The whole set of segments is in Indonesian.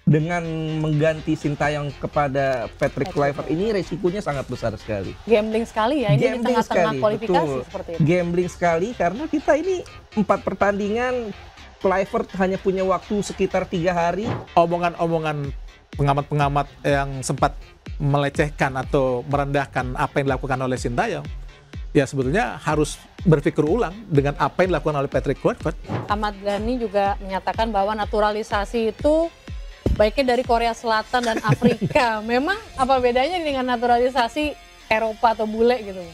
dengan mengganti Sintayong kepada Patrick Kluivert ini resikonya sangat besar sekali. Gambling sekali ya, ini di tengah-tengah kualifikasi betul. seperti itu. Gambling sekali karena kita ini 4 pertandingan, Kluivert hanya punya waktu sekitar 3 hari. Omongan-omongan pengamat-pengamat yang sempat melecehkan atau merendahkan apa yang dilakukan oleh Sintayong, ya sebetulnya harus berpikir ulang dengan apa yang dilakukan oleh Patrick Kluivert. Ahmad Dhani juga menyatakan bahwa naturalisasi itu baiknya dari Korea Selatan dan Afrika. Memang apa bedanya dengan naturalisasi Eropa atau bule gitu?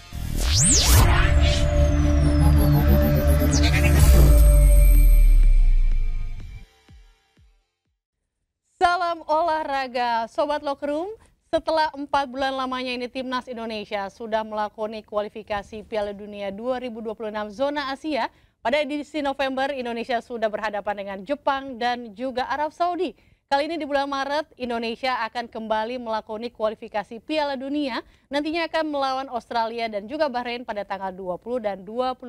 Salam olahraga, Sobat Locker Room. Setelah 4 bulan lamanya ini Timnas Indonesia sudah melakoni kualifikasi Piala Dunia 2026 zona Asia. Pada edisi November, Indonesia sudah berhadapan dengan Jepang dan juga Arab Saudi. Kali ini di bulan Maret, Indonesia akan kembali melakoni kualifikasi Piala Dunia. Nantinya akan melawan Australia dan juga Bahrain pada tanggal 20 dan 25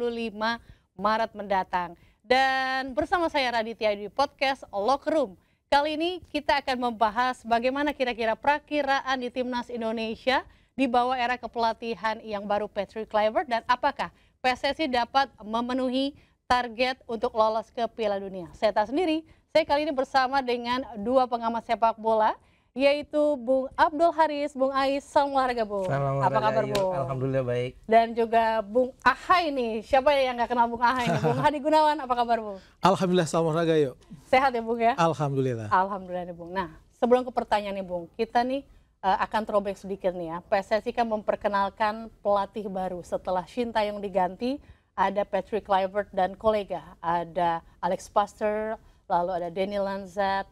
Maret mendatang. Dan bersama saya Raditya di podcast Locker Room. Kali ini kita akan membahas bagaimana kira-kira perakiraan di Timnas Indonesia di bawah era kepelatihan yang baru Patrick Kluivert dan apakah PSSI dapat memenuhi target untuk lolos ke Piala Dunia. Saya tak sendiri. Saya kali ini bersama dengan 2 pengamat sepak bola, yaitu Bung Abdul Haris, Bung Ais. Salam olahraga, Bung. Apa kabar, Bung? Alhamdulillah baik. Dan juga Bung Ahai nih, siapa yang nggak kenal Bung Ahai nih? Bung Hadi Gunawan, apa kabar, Bung? Alhamdulillah, salam olahraga yuk. Sehat ya, Bung ya? Alhamdulillah. Alhamdulillah nih, Bung. Nah, sebelum ke pertanyaan nih, Bung, kita nih akan throwback sedikit nih ya. PSSI kan memperkenalkan pelatih baru setelah Sintayong diganti, ada Patrick Kluivert dan kolega, ada Alex Pastoor, lalu ada Danny Lanzat,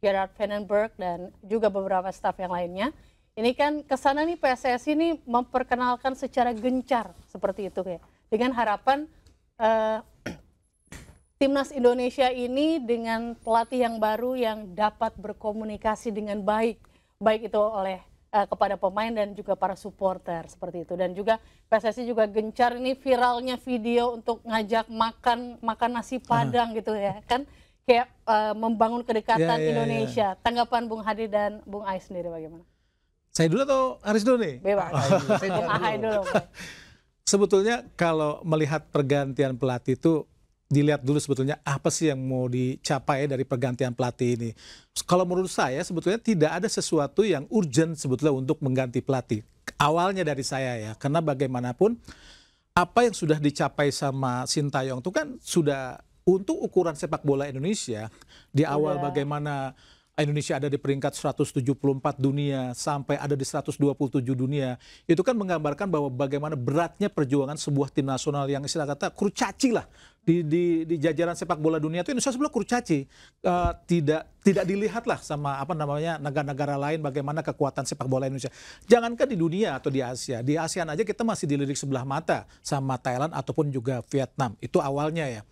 Gerard Vandenberg, dan juga beberapa staf yang lainnya. Ini kan kesana nih PSSI ini memperkenalkan secara gencar seperti itu ya. Dengan harapan Timnas Indonesia ini dengan pelatih yang baru yang dapat berkomunikasi dengan baik. Baik itu oleh kepada pemain dan juga para supporter seperti itu. Dan juga PSSI juga gencar ini viralnya video untuk ngajak makan nasi Padang gitu ya kan. Kayak membangun kedekatan Indonesia. Tanggapan Bung Hadi dan Bung Ais sendiri bagaimana? Saya dulu atau Haris dulu nih? Bebas. Bung Ahai dulu. Sebetulnya kalau melihat pergantian pelatih itu dilihat dulu sebetulnya apa sih yang mau dicapai dari pergantian pelatih ini. Kalau menurut saya sebetulnya tidak ada sesuatu yang urgent sebetulnya untuk mengganti pelatih. Awalnya dari saya ya, karena bagaimanapun apa yang sudah dicapai sama Sintayong itu kan sudah untuk ukuran sepak bola Indonesia, di awal bagaimana Indonesia ada di peringkat 174 dunia sampai ada di 127 dunia, itu kan menggambarkan bahwa bagaimana beratnya perjuangan sebuah tim nasional yang istilah kata kurcaci lah di jajaran sepak bola dunia itu. Indonesia sebenarnya kurcaci, tidak dilihat lah sama apa namanya negara-negara lain bagaimana kekuatan sepak bola Indonesia. Jangankan di dunia atau di ASEAN aja kita masih dilirik sebelah mata sama Thailand ataupun juga Vietnam. Itu awalnya ya,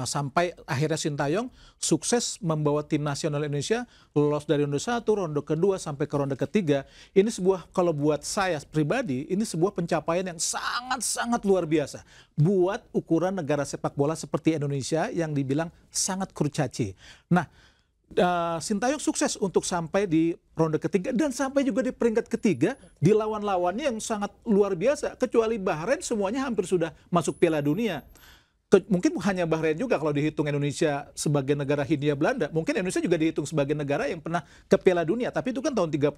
sampai akhirnya Sintayong sukses membawa tim nasional Indonesia lolos dari ronde 1, ronde kedua sampai ke ronde ketiga. Ini sebuah, kalau buat saya pribadi, ini sebuah pencapaian yang sangat-sangat luar biasa buat ukuran negara sepak bola seperti Indonesia yang dibilang sangat kurcaci. Nah, Sintayong sukses untuk sampai di ronde ketiga dan sampai juga di peringkat ketiga di lawan-lawannya yang sangat luar biasa. Kecuali Bahrain semuanya hampir sudah masuk Piala Dunia. Mungkin hanya Bahrain juga kalau dihitung Indonesia sebagai negara Hindia Belanda. Mungkin Indonesia juga dihitung sebagai negara yang pernah ke Piala Dunia. Tapi itu kan tahun 38,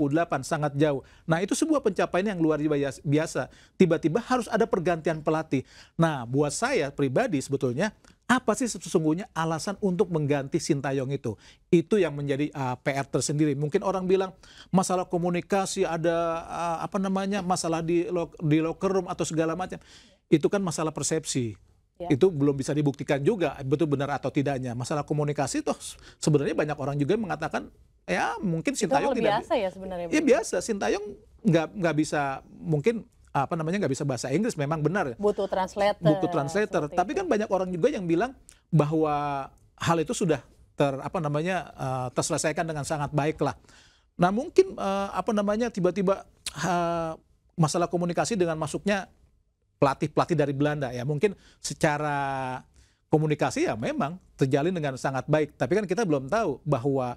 sangat jauh. Nah itu sebuah pencapaian yang luar biasa. Tiba-tiba harus ada pergantian pelatih. Nah buat saya pribadi sebetulnya, apa sih sesungguhnya alasan untuk mengganti Sintayong itu? Itu yang menjadi PR tersendiri. Mungkin orang bilang masalah komunikasi, ada masalah di locker room atau segala macam. Itu kan masalah persepsi. Itu belum bisa dibuktikan juga betul benar atau tidaknya. Masalah komunikasi toh sebenarnya banyak orang juga mengatakan ya mungkin Sintayong tidak biasa ya sebenarnya. Ya biasa, Sintayong nggak bisa mungkin nggak bisa bahasa Inggris, memang benar. Butuh translator. Tapi kan banyak orang juga yang bilang bahwa hal itu sudah terselesaikan dengan sangat baik lah. Nah mungkin tiba-tiba masalah komunikasi dengan masuknya pelatih dari Belanda ya, mungkin secara komunikasi ya memang terjalin dengan sangat baik, tapi kan kita belum tahu bahwa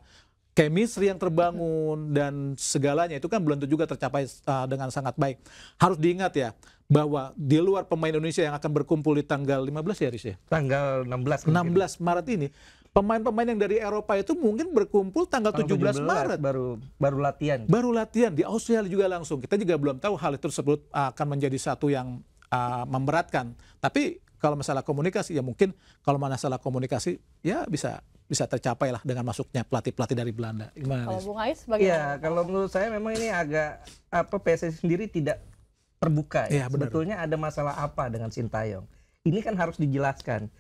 chemistry yang terbangun dan segalanya itu kan belum tentu juga tercapai dengan sangat baik. Harus diingat ya bahwa di luar pemain Indonesia yang akan berkumpul di tanggal 15 ya Riz ya? Tanggal 16 Maret ini. Pemain-pemain yang dari Eropa itu mungkin berkumpul tanggal 17 Maret. Baru latihan. Baru latihan di Australia juga langsung. Kita juga belum tahu hal itu tersebut akan menjadi satu yang memberatkan. Tapi kalau masalah komunikasi ya mungkin kalau masalah komunikasi ya bisa tercapai lah dengan masuknya pelatih-pelatih dari Belanda. Gimana? Kalau Bung Ais bagaimana? Ya, kalau menurut saya memang ini agak PSSI sendiri tidak terbuka ya. Sebetulnya ada masalah apa dengan Sintayong? Ini kan harus dijelaskan.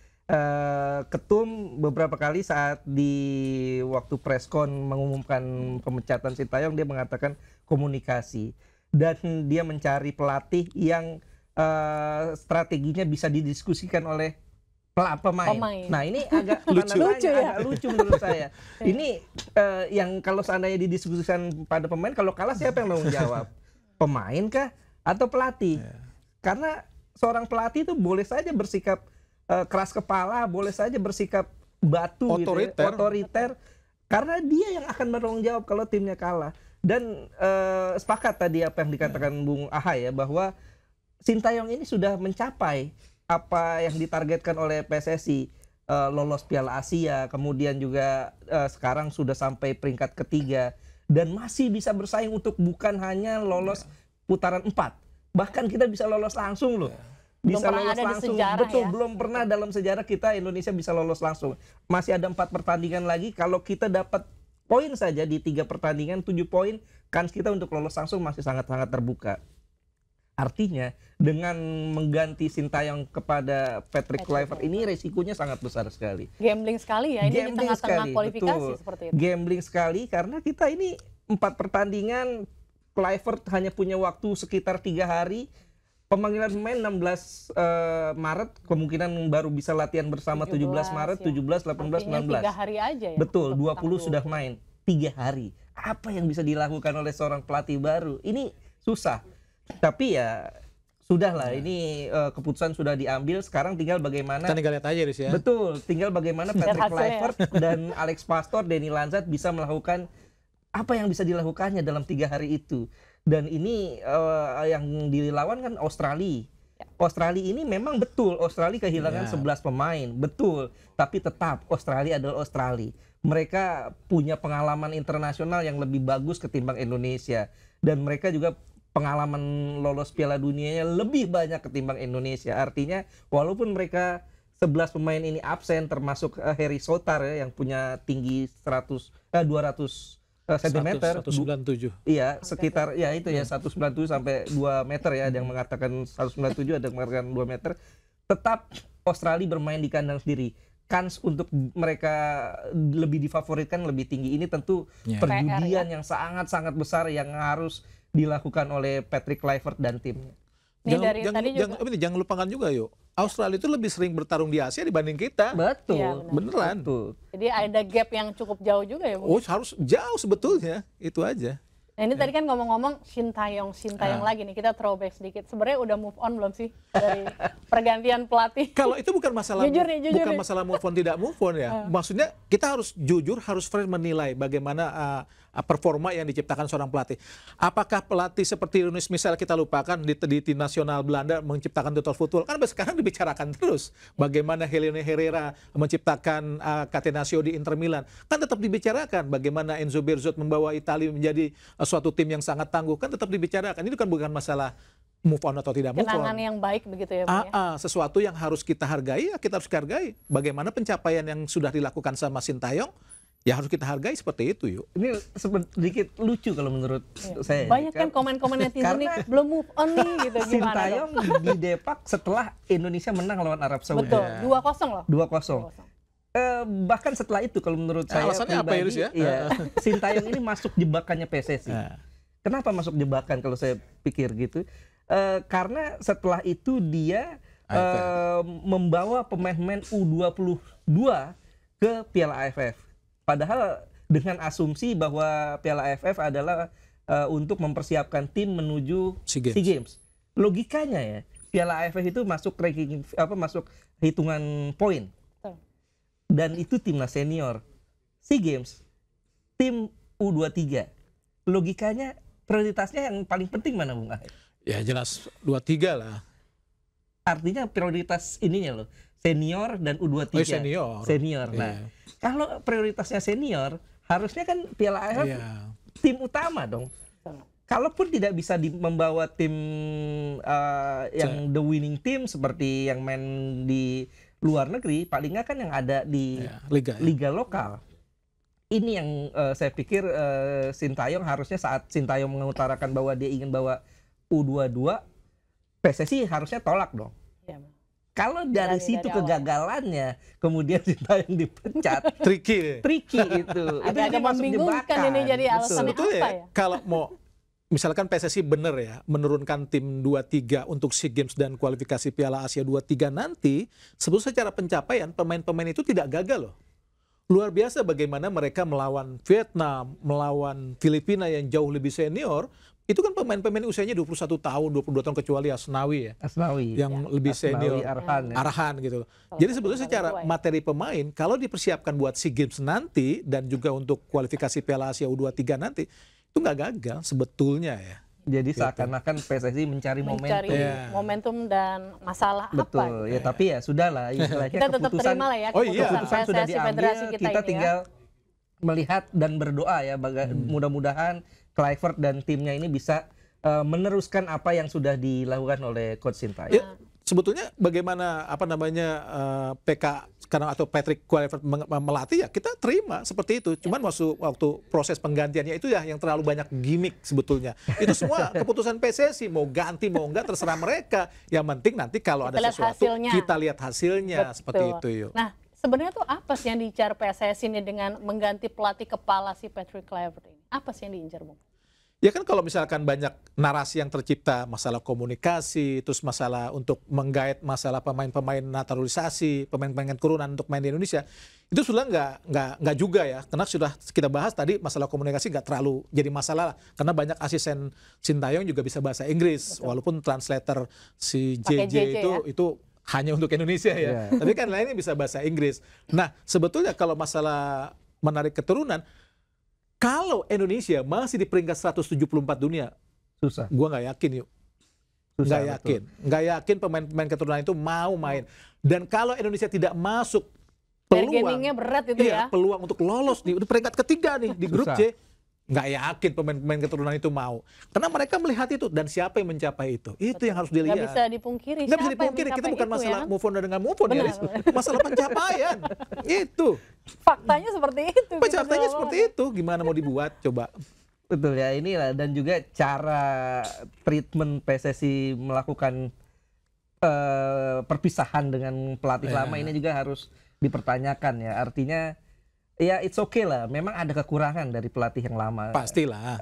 Ketum beberapa kali saat di waktu preskon mengumumkan pemecatan Sintayong dia mengatakan komunikasi dan dia mencari pelatih yang strateginya bisa didiskusikan oleh pemain. Nah ini agak lucu menurut saya. Ini yang kalau seandainya didiskusikan pada pemain, kalau kalah siapa yang mau jawab? Pemain kah atau pelatih? Karena seorang pelatih itu boleh saja bersikap keras kepala, boleh saja bersikap batu otoriter, karena dia yang akan bertanggung jawab kalau timnya kalah. Dan sepakat tadi apa yang dikatakan Bung Aha ya, bahwa Sintayong ini sudah mencapai apa yang ditargetkan oleh PSSI, lolos Piala Asia, kemudian juga sekarang sudah sampai peringkat ketiga dan masih bisa bersaing untuk bukan hanya lolos putaran 4, bahkan kita bisa lolos langsung loh. Bisa lolos langsung, betul, belum pernah dalam sejarah kita Indonesia bisa lolos langsung. Masih ada 4 pertandingan lagi, kalau kita dapat poin saja di 3 pertandingan 7 poin, kans kita untuk lolos langsung masih sangat-sangat terbuka. Artinya dengan mengganti Sintayong kepada Patrick Kluivert ini resikonya sangat besar sekali. Gambling sekali ya, ini di tengah-tengah kualifikasi seperti itu. Gambling sekali karena kita ini 4 pertandingan, Kluivert hanya punya waktu sekitar 3 hari. Pemanggilan pemain 16 Maret, kemungkinan baru bisa latihan bersama 17 Maret, ya. 17, 18, 19. 3 hari aja ya. Betul, 20 sudah main. 3 hari. Apa yang bisa dilakukan oleh seorang pelatih baru? Ini susah. Tapi ya sudahlah, ini keputusan sudah diambil. Sekarang tinggal bagaimana. Kita tinggal lihat aja Riz ya. Betul, tinggal bagaimana Patrick Kluivert dan Alex Pastoor, Denny Lanzat bisa melakukan apa yang bisa dilakukannya dalam 3 hari itu. Dan ini yang dilawan kan Australia. Australia ini memang betul Australia kehilangan 11 pemain, betul. Tapi tetap Australia adalah Australia. Mereka punya pengalaman internasional yang lebih bagus ketimbang Indonesia. Dan mereka juga pengalaman lolos Piala Dunianya lebih banyak ketimbang Indonesia. Artinya walaupun mereka 11 pemain ini absen, termasuk Harry Souttar ya, yang punya tinggi 200 cm, 197. Iya, sekitar ya itu ya 197 sampai 2 meter ya, ada yang mengatakan 197, ada yang mengatakan 2 meter. Tetap Australia bermain di kandang sendiri. Kans untuk mereka lebih difavoritkan lebih tinggi. Ini tentu perjudian yang sangat-sangat besar yang harus dilakukan oleh Patrick Kluivert dan timnya. Jangan lupakan juga yuk, Australia itu lebih sering bertarung di Asia dibanding kita. Betul, ya, beneran. Betul. Jadi ada gap yang cukup jauh juga ya, Bung? Oh, harus jauh sebetulnya, itu aja. Nah ini tadi kan ngomong-ngomong Sintayong lagi nih, kita throwback sedikit. Sebenarnya udah move on belum sih dari pergantian pelatih? Kalau itu bukan masalah bukan masalah move on tidak move on ya. Maksudnya kita harus jujur, harus fair menilai bagaimana performa yang diciptakan seorang pelatih. Apakah pelatih seperti Yunus misal kita lupakan di tim nasional Belanda menciptakan total football? Kan sekarang dibicarakan terus bagaimana Helene Herrera menciptakan Catenaccio di Inter Milan. Kan tetap dibicarakan bagaimana Enzo Berzot membawa Italia menjadi suatu tim yang sangat tangguh, kan tetap dibicarakan. Ini kan bukan masalah move on atau tidak move on. Kenangan yang baik begitu ya, Bung, ya? Sesuatu yang harus kita hargai, ya kita harus hargai. Bagaimana pencapaian yang sudah dilakukan sama Sintayong, ya harus kita hargai seperti itu yuk. Ini sedikit lucu kalau menurut saya. Banyak kan komen-komen netizen nih, belum move on nih gitu. Sintayong didepak setelah Indonesia menang lawan Arab Saudi. Betul, 2-0 loh. 2-0. Bahkan setelah itu kalau menurut saya alasannya pribadi, apa ya? Sintayong ini masuk jebakannya PSSI. Kenapa masuk jebakan kalau saya pikir gitu? Karena setelah itu dia membawa pemain-pemain U22 ke Piala AFF. Padahal dengan asumsi bahwa Piala AFF adalah untuk mempersiapkan tim menuju SEA Games. Logikanya ya, Piala AFF itu masuk ranking masuk hitungan poin. Dan itu timnas senior. SEA Games tim U23. Logikanya prioritasnya yang paling penting mana, Bung Ahai? Ya jelas 23 lah. Artinya prioritas ininya loh, senior dan U23. Oh, senior. Senior. Nah, kalau prioritasnya senior, harusnya kan Piala AFF tim utama dong. Kalaupun tidak bisa membawa tim yang the winning team seperti yang main di luar negeri, paling nggak kan yang ada di liga lokal. Ini yang saya pikir Sintayong harusnya saat Sintayong mengutarakan bahwa dia ingin bawa U22, PSSI harusnya tolak dong. Ya. Kalau dari situ kegagalannya, kemudian Sintayong dipecat, tricky itu. Agak membingungkan ini jadi alasannya apa ya? Kalau mau misalkan PSSI benar ya menurunkan tim 23 untuk SEA Games dan kualifikasi Piala Asia 23 nanti, sebetulnya secara pencapaian pemain-pemain itu tidak gagal loh. Luar biasa bagaimana mereka melawan Vietnam, melawan Filipina yang jauh lebih senior. Itu kan pemain-pemain usianya 21 tahun, 22 tahun kecuali Asnawi ya. Asnawi yang lebih senior, Arhan gitu. Jadi sebetulnya secara materi pemain kalau dipersiapkan buat SEA Games nanti dan juga untuk kualifikasi Piala Asia U23 nanti, itu nggak gagal sebetulnya ya. Jadi seakan-akan PSSI mencari momentum dan masalah betul, apa. Ya, tapi ya sudahlah. Kita tetap terima lah ya keputusan sudah diambil. Kita tinggal melihat dan berdoa ya. Mudah-mudahan Kluivert dan timnya ini bisa meneruskan apa yang sudah dilakukan oleh Coach Sintayong. Ya, sebetulnya bagaimana PK sekarang atau Patrick Kluivert melatih ya kita terima seperti itu. Cuman waktu proses penggantiannya itu ya yang terlalu banyak gimmick sebetulnya. Itu semua keputusan PSSI, mau ganti mau enggak terserah mereka. Yang penting nanti kalau ada sesuatu kita lihat hasilnya. Betul. Seperti itu yuk. Nah, sebenarnya tuh apa sih yang diincar PSSI ini dengan mengganti pelatih kepala si Patrick Kluivert ini? Apa sih yang diincar, Bung? Ya kan kalau misalkan banyak narasi yang tercipta, masalah komunikasi, terus masalah untuk menggait masalah pemain-pemain naturalisasi, pemain-pemain keturunan untuk main di Indonesia, itu sudah nggak juga ya. Karena sudah kita bahas tadi masalah komunikasi nggak terlalu jadi masalah lah. Karena banyak asisten Sintayong juga bisa bahasa Inggris, walaupun translator si JJ itu hanya untuk Indonesia ya. Tapi kan lainnya bisa bahasa Inggris. Nah sebetulnya kalau masalah menarik keturunan, kalau Indonesia masih di peringkat 174 dunia, susah. Gua nggak yakin yuk. Nggak yakin pemain-pemain keturunan itu mau main. Dan kalau Indonesia tidak masuk bargainingnya berat itu ya. Peluang untuk lolos di peringkat ketiga nih di grup C. Nggak yakin pemain-pemain keturunan itu mau. Karena mereka melihat itu dan siapa yang mencapai itu. Itu yang harus dilihat. Nggak bisa dipungkiri. Nggak bisa dipungkiri. Kita bukan masalah move on dan nggak move on ya. Masalah pencapaian. Itu. Faktanya seperti itu. Faktanya seperti itu. Gimana mau dibuat? Coba. Betul ya, inilah. Dan juga cara treatment PSSI melakukan perpisahan dengan pelatih lama ini juga harus dipertanyakan ya. Artinya ya it's okay lah, memang ada kekurangan dari pelatih yang lama. Pastilah.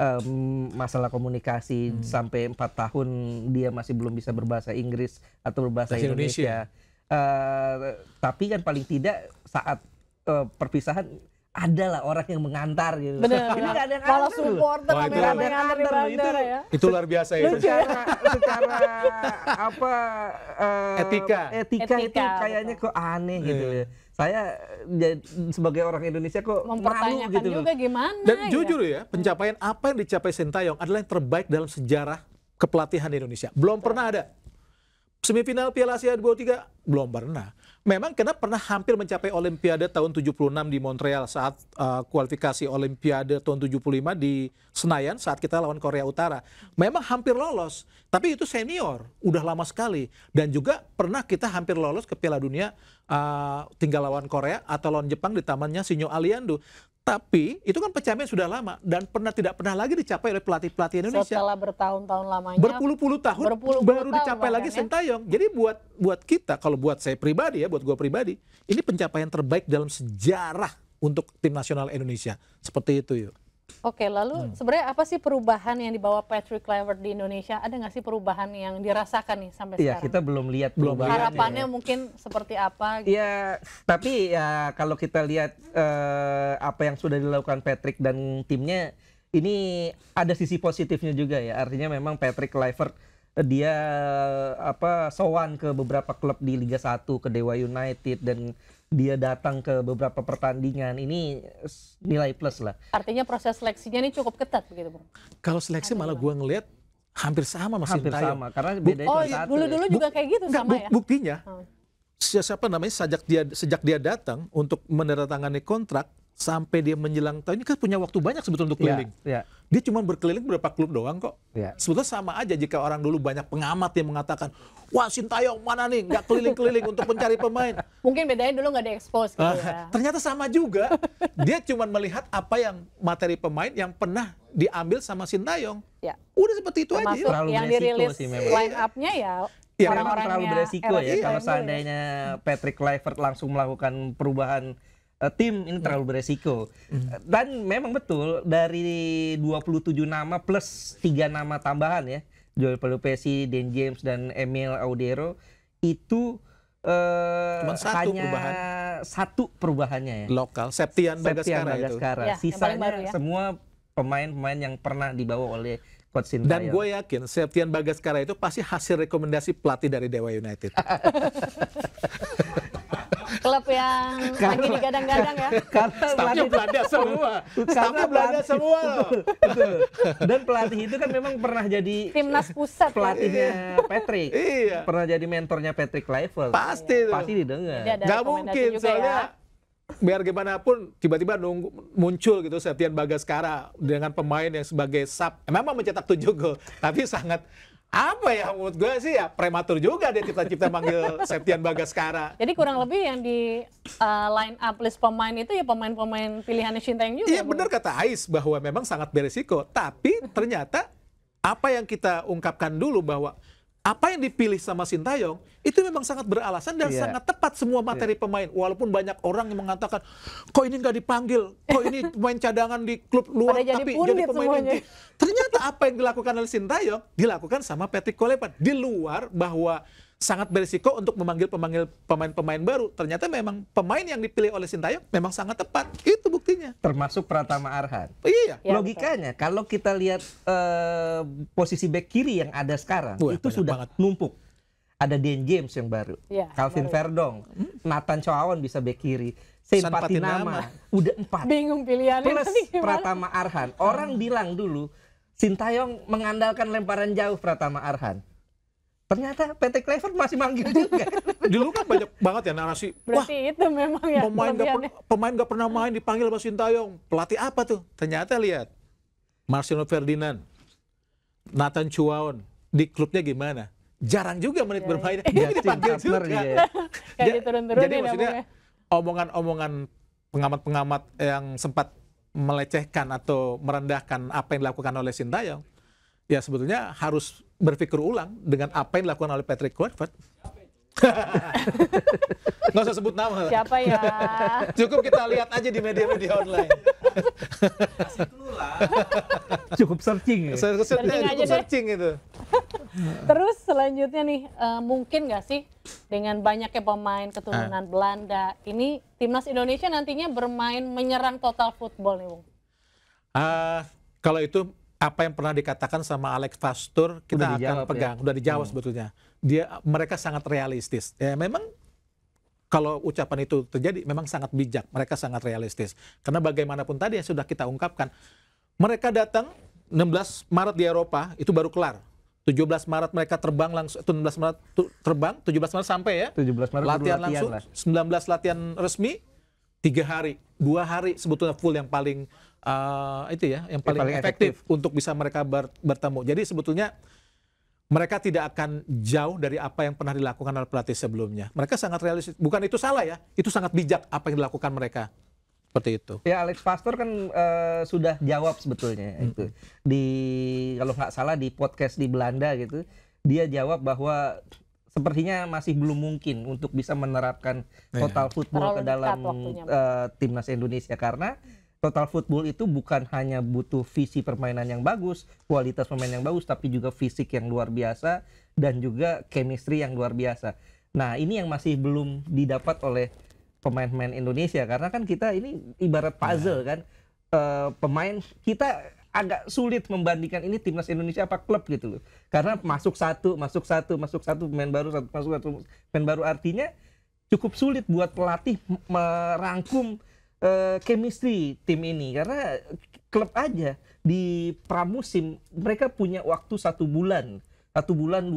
Masalah komunikasi sampai 4 tahun dia masih belum bisa berbahasa Inggris atau berbahasa Indonesia. Tapi kan paling tidak saat perpisahan adalah orang yang mengantar gitu. Benar. Ini nggak ada yang malah supporter rame-rame ngantar di bandara ya. Itu luar biasa ya. Secara apa etika itu kayaknya kok aneh gitu ya. Saya sebagai orang Indonesia kok mempertanyakan malu gitu juga gimana. Dan jujur ya, pencapaian apa yang dicapai Sintayong adalah yang terbaik dalam sejarah kepelatihan di Indonesia. Belum pernah ada. Semifinal Piala Asia 23 belum pernah. Memang karena pernah hampir mencapai Olimpiade tahun 76 di Montreal saat kualifikasi Olimpiade tahun 75 di Senayan saat kita lawan Korea Utara. Memang hampir lolos, tapi itu senior, udah lama sekali. Dan juga pernah kita hampir lolos ke Piala Dunia tinggal lawan Korea atau lawan Jepang di tamannya Sinyo Aliando. Tapi itu kan pencapaian sudah lama dan tidak pernah lagi dicapai oleh pelatih-pelatih Indonesia. Setelah bertahun-tahun lamanya. Berpuluh-puluh tahun baru dicapai lagi Sintayong. Jadi buat kita, kalau buat saya pribadi ya, buat gua pribadi, ini pencapaian terbaik dalam sejarah untuk tim nasional Indonesia. Seperti itu yuk. Oke, lalu sebenarnya apa sih perubahan yang dibawa Patrick Kluivert di Indonesia? Ada nggak sih perubahan yang dirasakan nih sampai sekarang? Iya, kita belum lihat perubahan. Harapannya mungkin seperti apa? Gitu. Iya, tapi ya kalau kita lihat apa yang sudah dilakukan Patrick dan timnya, ini ada sisi positifnya juga ya. Artinya memang Patrick Kluivert dia sowan ke beberapa klub di Liga 1, ke Dewa United dan dia datang ke beberapa pertandingan, ini nilai plus lah. Artinya proses seleksinya ini cukup ketat begitu, Bung? Kalau seleksi malah gue ngelihat hampir sama Mas Hampir Sintayong. sama, karena bedanya cuma satu. Dulu-dulu juga kayak gitu sama ya? Buktinya, siapa namanya, sejak dia datang untuk menandatangani kontrak, sampai dia menjelang tahun ini kan punya waktu banyak sebetulnya untuk keliling. Ya. Dia cuma berkeliling beberapa klub doang kok. Ya. Sebetulnya sama aja jika orang dulu banyak pengamat yang mengatakan, wah Sintayong mana nih, nggak keliling-keliling untuk mencari pemain. Mungkin bedanya dulu nggak di-expose gitu ya. Ternyata sama juga. Dia cuma melihat apa yang materi pemain yang pernah diambil sama Sintayong. Ya. Udah seperti itu Termasuk aja. Terlalu yang beresiko dirilis sih memang. line up-nya ya Ya, memang orang-orangnya terlalu beresiko ya. RSU Kalau dulu seandainya Patrick Kluivert langsung melakukan perubahan tim, ini terlalu beresiko. Dan memang betul, dari 27 nama plus 3 nama tambahan ya, Joel Pelupesi, Dan James, dan Emil Audero, itu Cuma satu hanya perubahan. satu perubahannya ya. Lokal, Septian Bagaskara itu. Bagaskara. Ya, yang paling Sisanya baru ya. semua pemain-pemain yang pernah dibawa oleh Coach Dan Sintayong. gue yakin Septian Bagaskara itu pasti hasil rekomendasi pelatih dari Dewa United. klub yang lagi digadang-gadang ya. Karena Stafnya Belanda semua. Stafnya Belanda semua loh. Betul. Dan pelatih itu kan memang pernah jadi Timnas pusat ya. pelatihnya Patrick. Iya. Pernah jadi mentornya Patrick Kluivert. Pasti tuh. Pasti didengar. Jadi ada Nggak rekomendasi mungkin juga soalnya ya. biar gimana pun tiba-tiba muncul gitu Septian Bagaskara dengan pemain yang sebagai sub. Memang mencetak 7 gol, tapi sangat apa ya, menurut gue sih ya prematur juga dia kita manggil Septian Bagaskara. Jadi kurang lebih yang di line up list pemain itu ya pemain-pemain pilihannya Sintayong juga. Iya Bung. benar kata Ais bahwa memang sangat beresiko, tapi ternyata apa yang kita ungkapkan dulu bahwa apa yang dipilih sama Sintayong itu memang sangat beralasan dan Iya. sangat tepat semua materi pemain. Walaupun banyak orang yang mengatakan, kok ini nggak dipanggil, kok ini pemain cadangan di klub luar Pada jadi tapi pundit jadi pemain semuanya. inti. Ternyata apa yang dilakukan oleh Sintayong dilakukan sama Patrick Kluivert di luar bahwa sangat berisiko untuk memanggil pemain-pemain baru. Ternyata memang pemain yang dipilih oleh Sintayong memang sangat tepat. Itu buktinya. Termasuk Pratama Arhan. Iya. Ya, Logikanya kalau kita lihat posisi back kiri yang ada sekarang, Wah, itu banyak sudah banget. numpuk. Ada Dan James yang baru, Ya, Calvin baru. Verdong, Nathan Choaon bisa back kiri, Sen San Patinama, Patinama. udah 4. Bingung pilihannya Plus nanti gimana. Pratama Arhan. Orang bilang dulu Sintayong mengandalkan lemparan jauh Pratama Arhan. Ternyata Patrick Kluivert masih manggil juga. Dulu kan banyak banget ya narasi. Wah, Berarti itu memang ya kelebihannya. pemain gak pernah main dipanggil sama Sintayong. Pelatih apa tuh? Ternyata lihat, Marcelo Ferdinand, Nathan Choaon, di klubnya gimana? Jarang juga menit bermain. Ini dipanggil Partner juga. dia. Kayak diturun-turunin Jadi ya, maksudnya Bung, ya. omongan-omongan pengamat-pengamat yang sempat melecehkan atau merendahkan apa yang dilakukan oleh Sintayong, ya sebetulnya harus berpikir ulang dengan apa yang dilakukan oleh Patrick Kluivert. Nggak usah sebut nama lah. Siapa ya? Cukup kita lihat aja di media-media online. Cukup searching ya. Searching aja deh. Searching itu. Terus selanjutnya nih, mungkin nggak sih dengan banyaknya pemain keturunan Belanda, ini timnas Indonesia nantinya bermain menyerang total football nih, Bung? Kalau itu apa yang pernah dikatakan sama Alex Pastur kita Udah akan dijawab, pegang, udah dijawab sebetulnya. Mereka sangat realistis. Ya memang kalau ucapan itu terjadi memang sangat bijak, mereka sangat realistis. Karena bagaimanapun tadi yang sudah kita ungkapkan, mereka datang 16 Maret di Eropa itu baru kelar. 17 Maret mereka terbang langsung, 16 Maret terbang, 17 Maret sampai ya. 17 Maret latihan baru langsung, lah. 19 latihan resmi, 3 hari, 2 hari sebetulnya full yang paling itu ya, yang paling paling efektif untuk bisa mereka bertemu. Jadi sebetulnya mereka tidak akan jauh dari apa yang pernah dilakukan oleh pelatih sebelumnya. Mereka sangat realistis. Bukan itu salah ya, itu sangat bijak apa yang dilakukan mereka. Seperti itu. Ya Alex Pastor kan sudah jawab sebetulnya itu kalau nggak salah di podcast di Belanda gitu, dia jawab bahwa sepertinya masih belum mungkin untuk bisa menerapkan total football Terlalu ke dalam dekat waktunya. timnas Indonesia karena total football itu bukan hanya butuh visi permainan yang bagus, kualitas pemain yang bagus, tapi juga fisik yang luar biasa dan juga chemistry yang luar biasa. Nah ini yang masih belum didapat oleh pemain-pemain Indonesia karena kan kita ini ibarat puzzle kan. Pemain kita agak sulit membandingkan ini timnas Indonesia apa klub gitu loh. Karena masuk satu pemain baru, masuk satu pemain baru, artinya cukup sulit buat pelatih merangkum chemistry tim ini, karena klub aja di pramusim mereka punya waktu 1 bulan, 2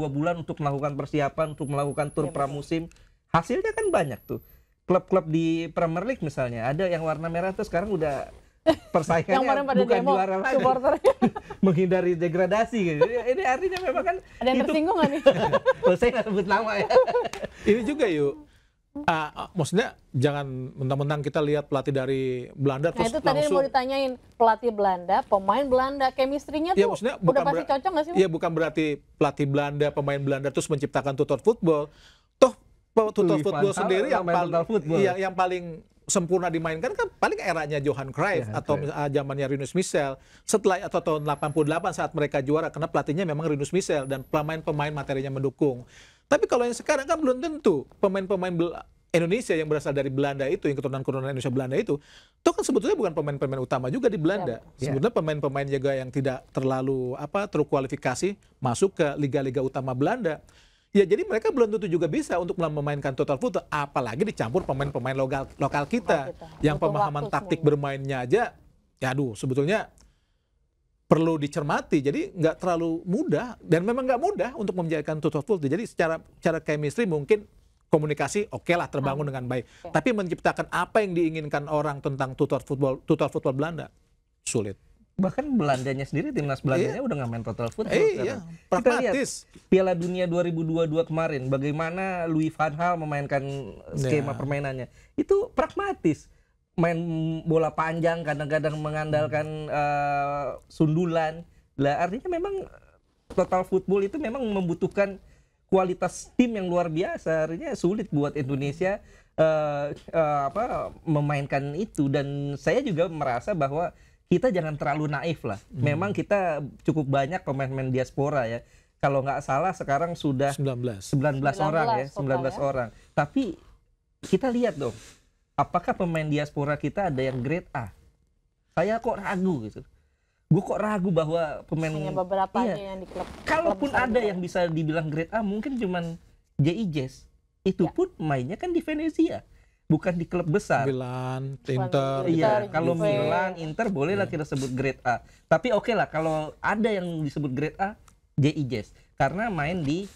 bulan untuk melakukan persiapan, untuk melakukan tur pramusim. Hasilnya kan banyak tuh. Klub-klub di Premier League misalnya, ada yang warna merah tuh sekarang udah persaingannya bukan juara lagi, menghindari degradasi gitu. Ini artinya memang kan ada yang tersinggung nggak nih? Saya nggak sebut nama ya. Ini juga yuk. Maksudnya jangan mentang-mentang kita lihat pelatih dari Belanda terus itu tadi langsung. mau ditanyain, pelatih Belanda, pemain Belanda, chemistry-nya tuh maksudnya udah pasti cocok nggak sih? Iya, bukan berarti pelatih Belanda, pemain Belanda terus menciptakan tutor football. Toh tutor football sendiri yang paling sempurna dimainkan kan paling eranya Johan Cruyff atau zamannya Rinus Michels, setelah atau tahun 88 saat mereka juara, karena pelatihnya memang Rinus Michels dan pemain-pemain materinya mendukung. Tapi kalau yang sekarang kan belum tentu pemain-pemain Indonesia yang berasal dari Belanda itu, yang keturunan Indonesia Belanda itu kan sebetulnya bukan pemain-pemain utama juga di Belanda. Sebetulnya pemain-pemain juga yang tidak terlalu terkualifikasi masuk ke liga-liga utama Belanda. Ya, jadi mereka belum tentu juga bisa untuk memainkan total football, apalagi dicampur pemain-pemain lokal kita yang pemahaman taktik bermainnya aja, ya sebetulnya perlu dicermati. Jadi nggak terlalu mudah, dan memang nggak mudah untuk menjadikan total football. Jadi secara chemistry mungkin komunikasi lah terbangun dengan baik. Tapi menciptakan apa yang diinginkan orang tentang total football Belanda sulit. Bahkan Belandanya sendiri, timnas Belandanya udah nggak main total football. Pragmatis. Kita lihat Piala Dunia 2022 kemarin, bagaimana Louis van Gaal memainkan skema permainannya. Itu pragmatis. Main bola panjang, kadang-kadang mengandalkan sundulan. Lah artinya memang total football itu memang membutuhkan kualitas tim yang luar biasa. Artinya sulit buat Indonesia memainkan itu. Dan saya juga merasa bahwa kita jangan terlalu naif lah. Memang kita cukup banyak pemain-pemain diaspora ya. Kalau nggak salah sekarang sudah 19 orang ya, 19 orang. Tapi kita lihat dong, apakah pemain diaspora kita ada yang grade A? Saya kok ragu gitu. Gue kok ragu bahwa pemain beberapa yang di klub. Kalaupun ada yang bisa dibilang grade A, mungkin cuman J.I. Jazz. Itu pun mainnya kan di Venezia, bukan di klub besar. Milan, Inter. Iya, kalau Milan, Inter bolehlah kita sebut grade A. Tapi oke lah kalau ada yang disebut grade A, J.I. Jazz, karena main di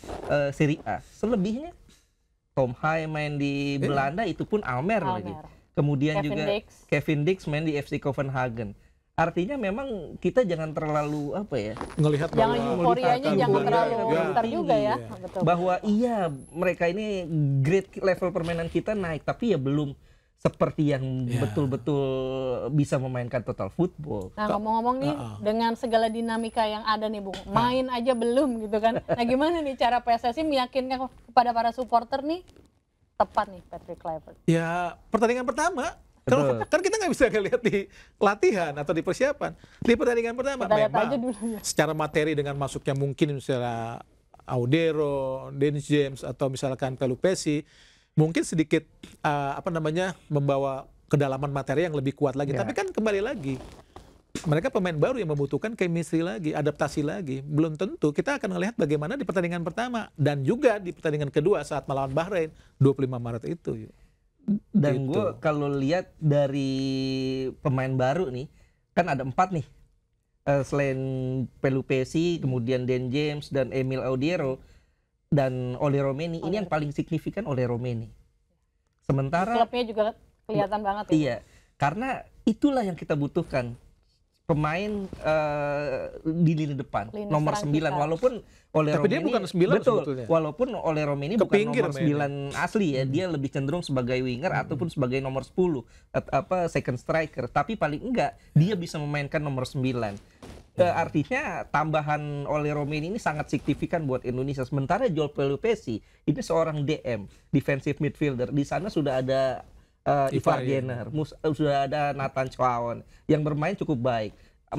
Serie A. Selebihnya Tom Hai main di Belanda, itu pun Almer lagi. Kemudian Kevin Dix main di FC Copenhagen. Artinya memang kita jangan terlalu ngelihat jangan euforianya jangan terlalu besar juga ya. Betul. Bahwa mereka ini grade level permainan kita naik, tapi ya belum seperti yang betul-betul bisa memainkan total football. Nah, ngomong-ngomong nih, dengan segala dinamika yang ada nih, Bung, main aja belum gitu kan. Nah, gimana nih cara PSSI meyakinkan kepada para supporter nih tepat nih Patrick Kluivert? Ya, pertandingan pertama kan kita nggak bisa lihat di latihan atau di persiapan. Di pertandingan pertama memang secara materi dengan masuknya mungkin misalnya Audero, Dennis James atau misalkan Pelupesi, mungkin sedikit membawa kedalaman materi yang lebih kuat lagi. Tapi kan kembali lagi, mereka pemain baru yang membutuhkan chemistry lagi, adaptasi lagi. Belum tentu. Kita akan melihat bagaimana di pertandingan pertama dan juga di pertandingan kedua saat melawan Bahrain 25 Maret itu. Dan gue kalau lihat dari pemain baru nih, kan ada 4 nih. Selain Pelupesi, kemudian Dan James dan Emil Audiero dan Ole Romeni, ini yang paling signifikan Ole Romeni. Sementara klubnya juga kelihatan banget ya. Iya, karena itulah yang kita butuhkan. Pemain di lini depan, nomor 9, walaupun Ole Romeni, dia bukan 9 sebetulnya. Walaupun Ole Romeni bukan nomor 9 asli ya, dia lebih cenderung sebagai winger ataupun sebagai nomor 10, second striker, tapi paling enggak dia bisa memainkan nomor 9. Artinya tambahan Ole Romeni ini sangat signifikan buat Indonesia. Sementara Joel Pelupesi ini seorang DM, defensive midfielder. Di sana sudah ada Ivar Jenner, sudah ada Nathan Chwaon yang bermain cukup baik.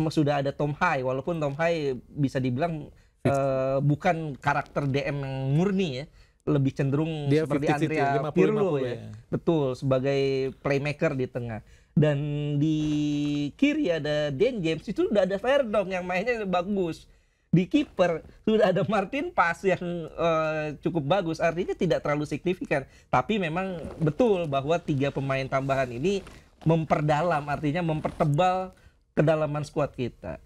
Sudah ada Tom Hai, walaupun Tom Hai bisa dibilang bukan karakter DM yang murni ya, lebih cenderung dia seperti Andrea Pirlo ya. Betul, sebagai playmaker di tengah. Dan di kiri ada Dan James, itu udah ada Verdonk yang mainnya bagus. Di kiper sudah ada Martin Pas yang cukup bagus, artinya tidak terlalu signifikan. Tapi memang betul bahwa 3 pemain tambahan ini memperdalam, artinya mempertebal kedalaman skuad kita.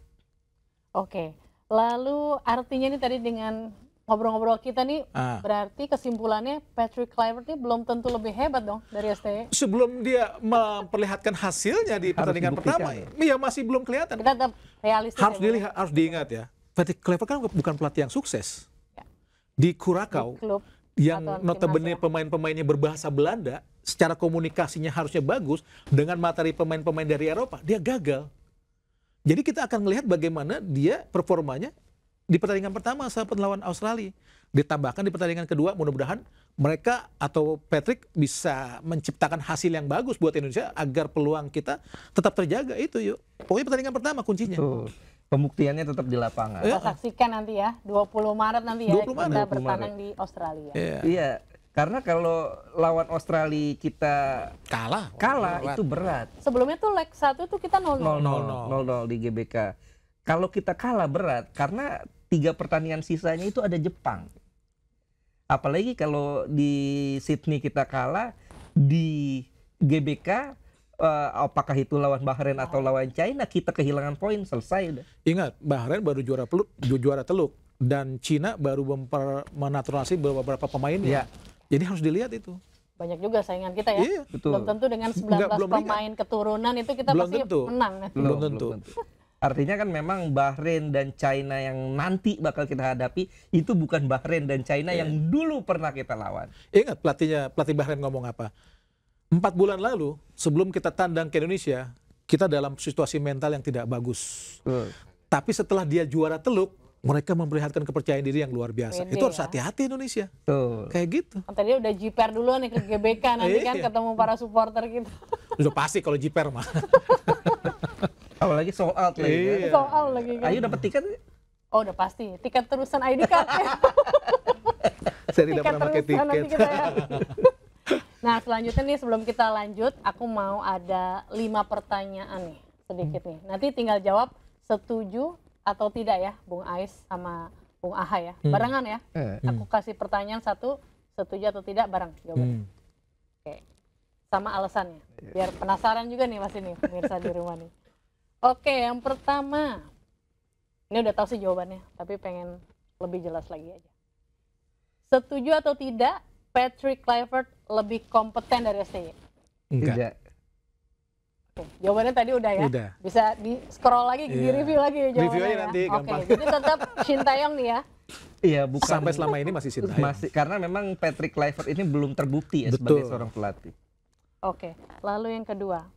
Oke, lalu artinya nih tadi dengan ngobrol-ngobrol kita nih, berarti kesimpulannya Patrick Kluivert ini belum tentu lebih hebat dong dari STY. Sebelum dia memperlihatkan hasilnya di pertandingan pertama, ya masih belum kelihatan. Kita tetap realistis. Harus dilihat, harus diingat ya. Patrick Kluivert kan bukan pelatih yang sukses. Ya. Di Curaçao, yang notabene pemain-pemainnya berbahasa Belanda, secara komunikasinya harusnya bagus, dengan materi pemain-pemain dari Eropa, dia gagal. Jadi kita akan melihat bagaimana dia performanya di pertandingan pertama saat melawan Australia. Ditambahkan di pertandingan kedua, mudah-mudahan mereka atau Patrick bisa menciptakan hasil yang bagus buat Indonesia agar peluang kita tetap terjaga itu yuk. Pokoknya pertandingan pertama kuncinya. Pembuktiannya tetap di lapangan. Kita saksikan nanti ya, 20 Maret nanti ya kita bertandang di Australia. Iya. Karena kalau lawan Australia kita kalah itu berat. Sebelumnya tuh leg 1 tuh kita 0-0 di GBK. Kalau kita kalah berat karena 3 pertandingan sisanya itu ada Jepang. Apalagi kalau di Sydney kita kalah, di GBK apakah itu lawan Bahrain atau lawan China, kita kehilangan poin, selesai udah. Ingat, Bahrain baru juara teluk dan Cina baru menaturalisasi beberapa pemainnya. Jadi harus dilihat itu. Banyak juga saingan kita ya. Betul. Belum tentu dengan 19 pemain keturunan itu kita pasti menang. Belum tentu. Artinya kan memang Bahrain dan China yang nanti bakal kita hadapi itu bukan Bahrain dan China yang dulu pernah kita lawan. Ingat pelatih Bahrain ngomong apa? 4 bulan lalu sebelum kita tandang ke Indonesia, kita dalam situasi mental yang tidak bagus. Tapi setelah dia juara teluk, mereka memperlihatkan kepercayaan diri yang luar biasa. Itu harus hati-hati Indonesia. Kayak gitu. Tadi udah jiper dulu nih ke GBK nanti kan ketemu para supporter gitu. Udah pasti kalau jiper mah. Apalagi sold out lagi. Sold out lagi kan. Ayo dapat tiket? Oh udah pasti. Tiket terusan ID card. Saya tidak pernah pakai tiket. Nah selanjutnya nih sebelum kita lanjut, aku mau ada 5 pertanyaan nih sedikit nih. Nanti tinggal jawab setuju atau tidak ya, Bung Ais sama Bung Aha ya. Barengan ya. Aku kasih pertanyaan 1, setuju atau tidak bareng jawabannya. Oke. Sama alasannya. Biar penasaran juga nih Mas ini pemirsa di rumah nih. Oke, yang pertama. Ini udah tahu sih jawabannya, tapi pengen lebih jelas lagi aja. Setuju atau tidak Patrick Kluivert lebih kompeten dari STY? Tidak. Oke, jawabannya tadi udah ya? Udah. Bisa di-scroll lagi, di-review lagi jawabannya. Review aja nanti, gampang. Oke, jadi tetap Shin Tae-yong nih ya? Iya, bukan. Sampai selama ini masih Shin Tae-yong. Karena memang Patrick Kluivert ini belum terbukti ya sebagai seorang pelatih. Oke, lalu yang kedua.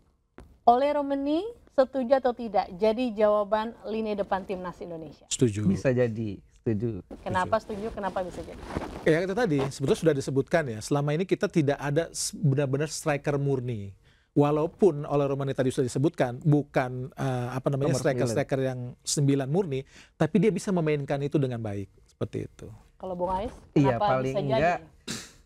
Ole Romeni setuju atau tidak jadi jawaban lini depan timnas Indonesia? Setuju. Bisa jadi, setuju. Kenapa setuju, kenapa bisa jadi? Ya itu tadi, sebetulnya sudah disebutkan ya, selama ini kita tidak ada benar-benar striker murni. Walaupun oleh Romani tadi sudah disebutkan bukan striker yang 9 murni, tapi dia bisa memainkan itu dengan baik seperti itu. Kalau Bung Ais, iya, kenapa paling bisa enggak jadi?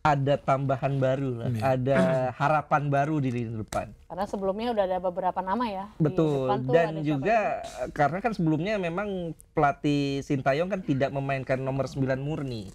Ada tambahan baru lah, ada harapan baru di lini depan. Karena sebelumnya udah ada beberapa nama ya. Betul, dan juga karena kan sebelumnya memang pelatih Shin Tae-yong kan tidak memainkan nomor 9 murni.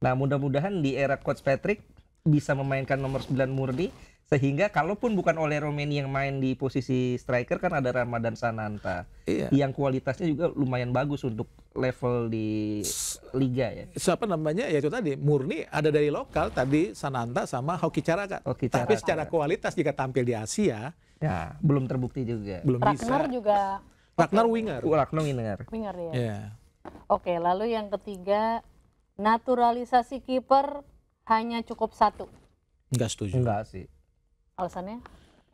Nah mudah-mudahan di era Coach Patrick bisa memainkan nomor 9 murni, sehingga kalaupun bukan Ole Romeni yang main di posisi striker kan ada Ramadan Sananta yang kualitasnya juga lumayan bagus untuk level di liga ya. Siapa namanya? Ya itu tadi murni ada dari lokal tadi Sananta sama Hoki Caraka. Tapi secara kualitas jika tampil di Asia ya belum terbukti juga. Belum Ragnar bisa. juga. Ragnar winger. Winger ya. Yeah. Oke, lalu yang ketiga naturalisasi kiper hanya cukup 1. Enggak setuju. Enggak sih. Alasannya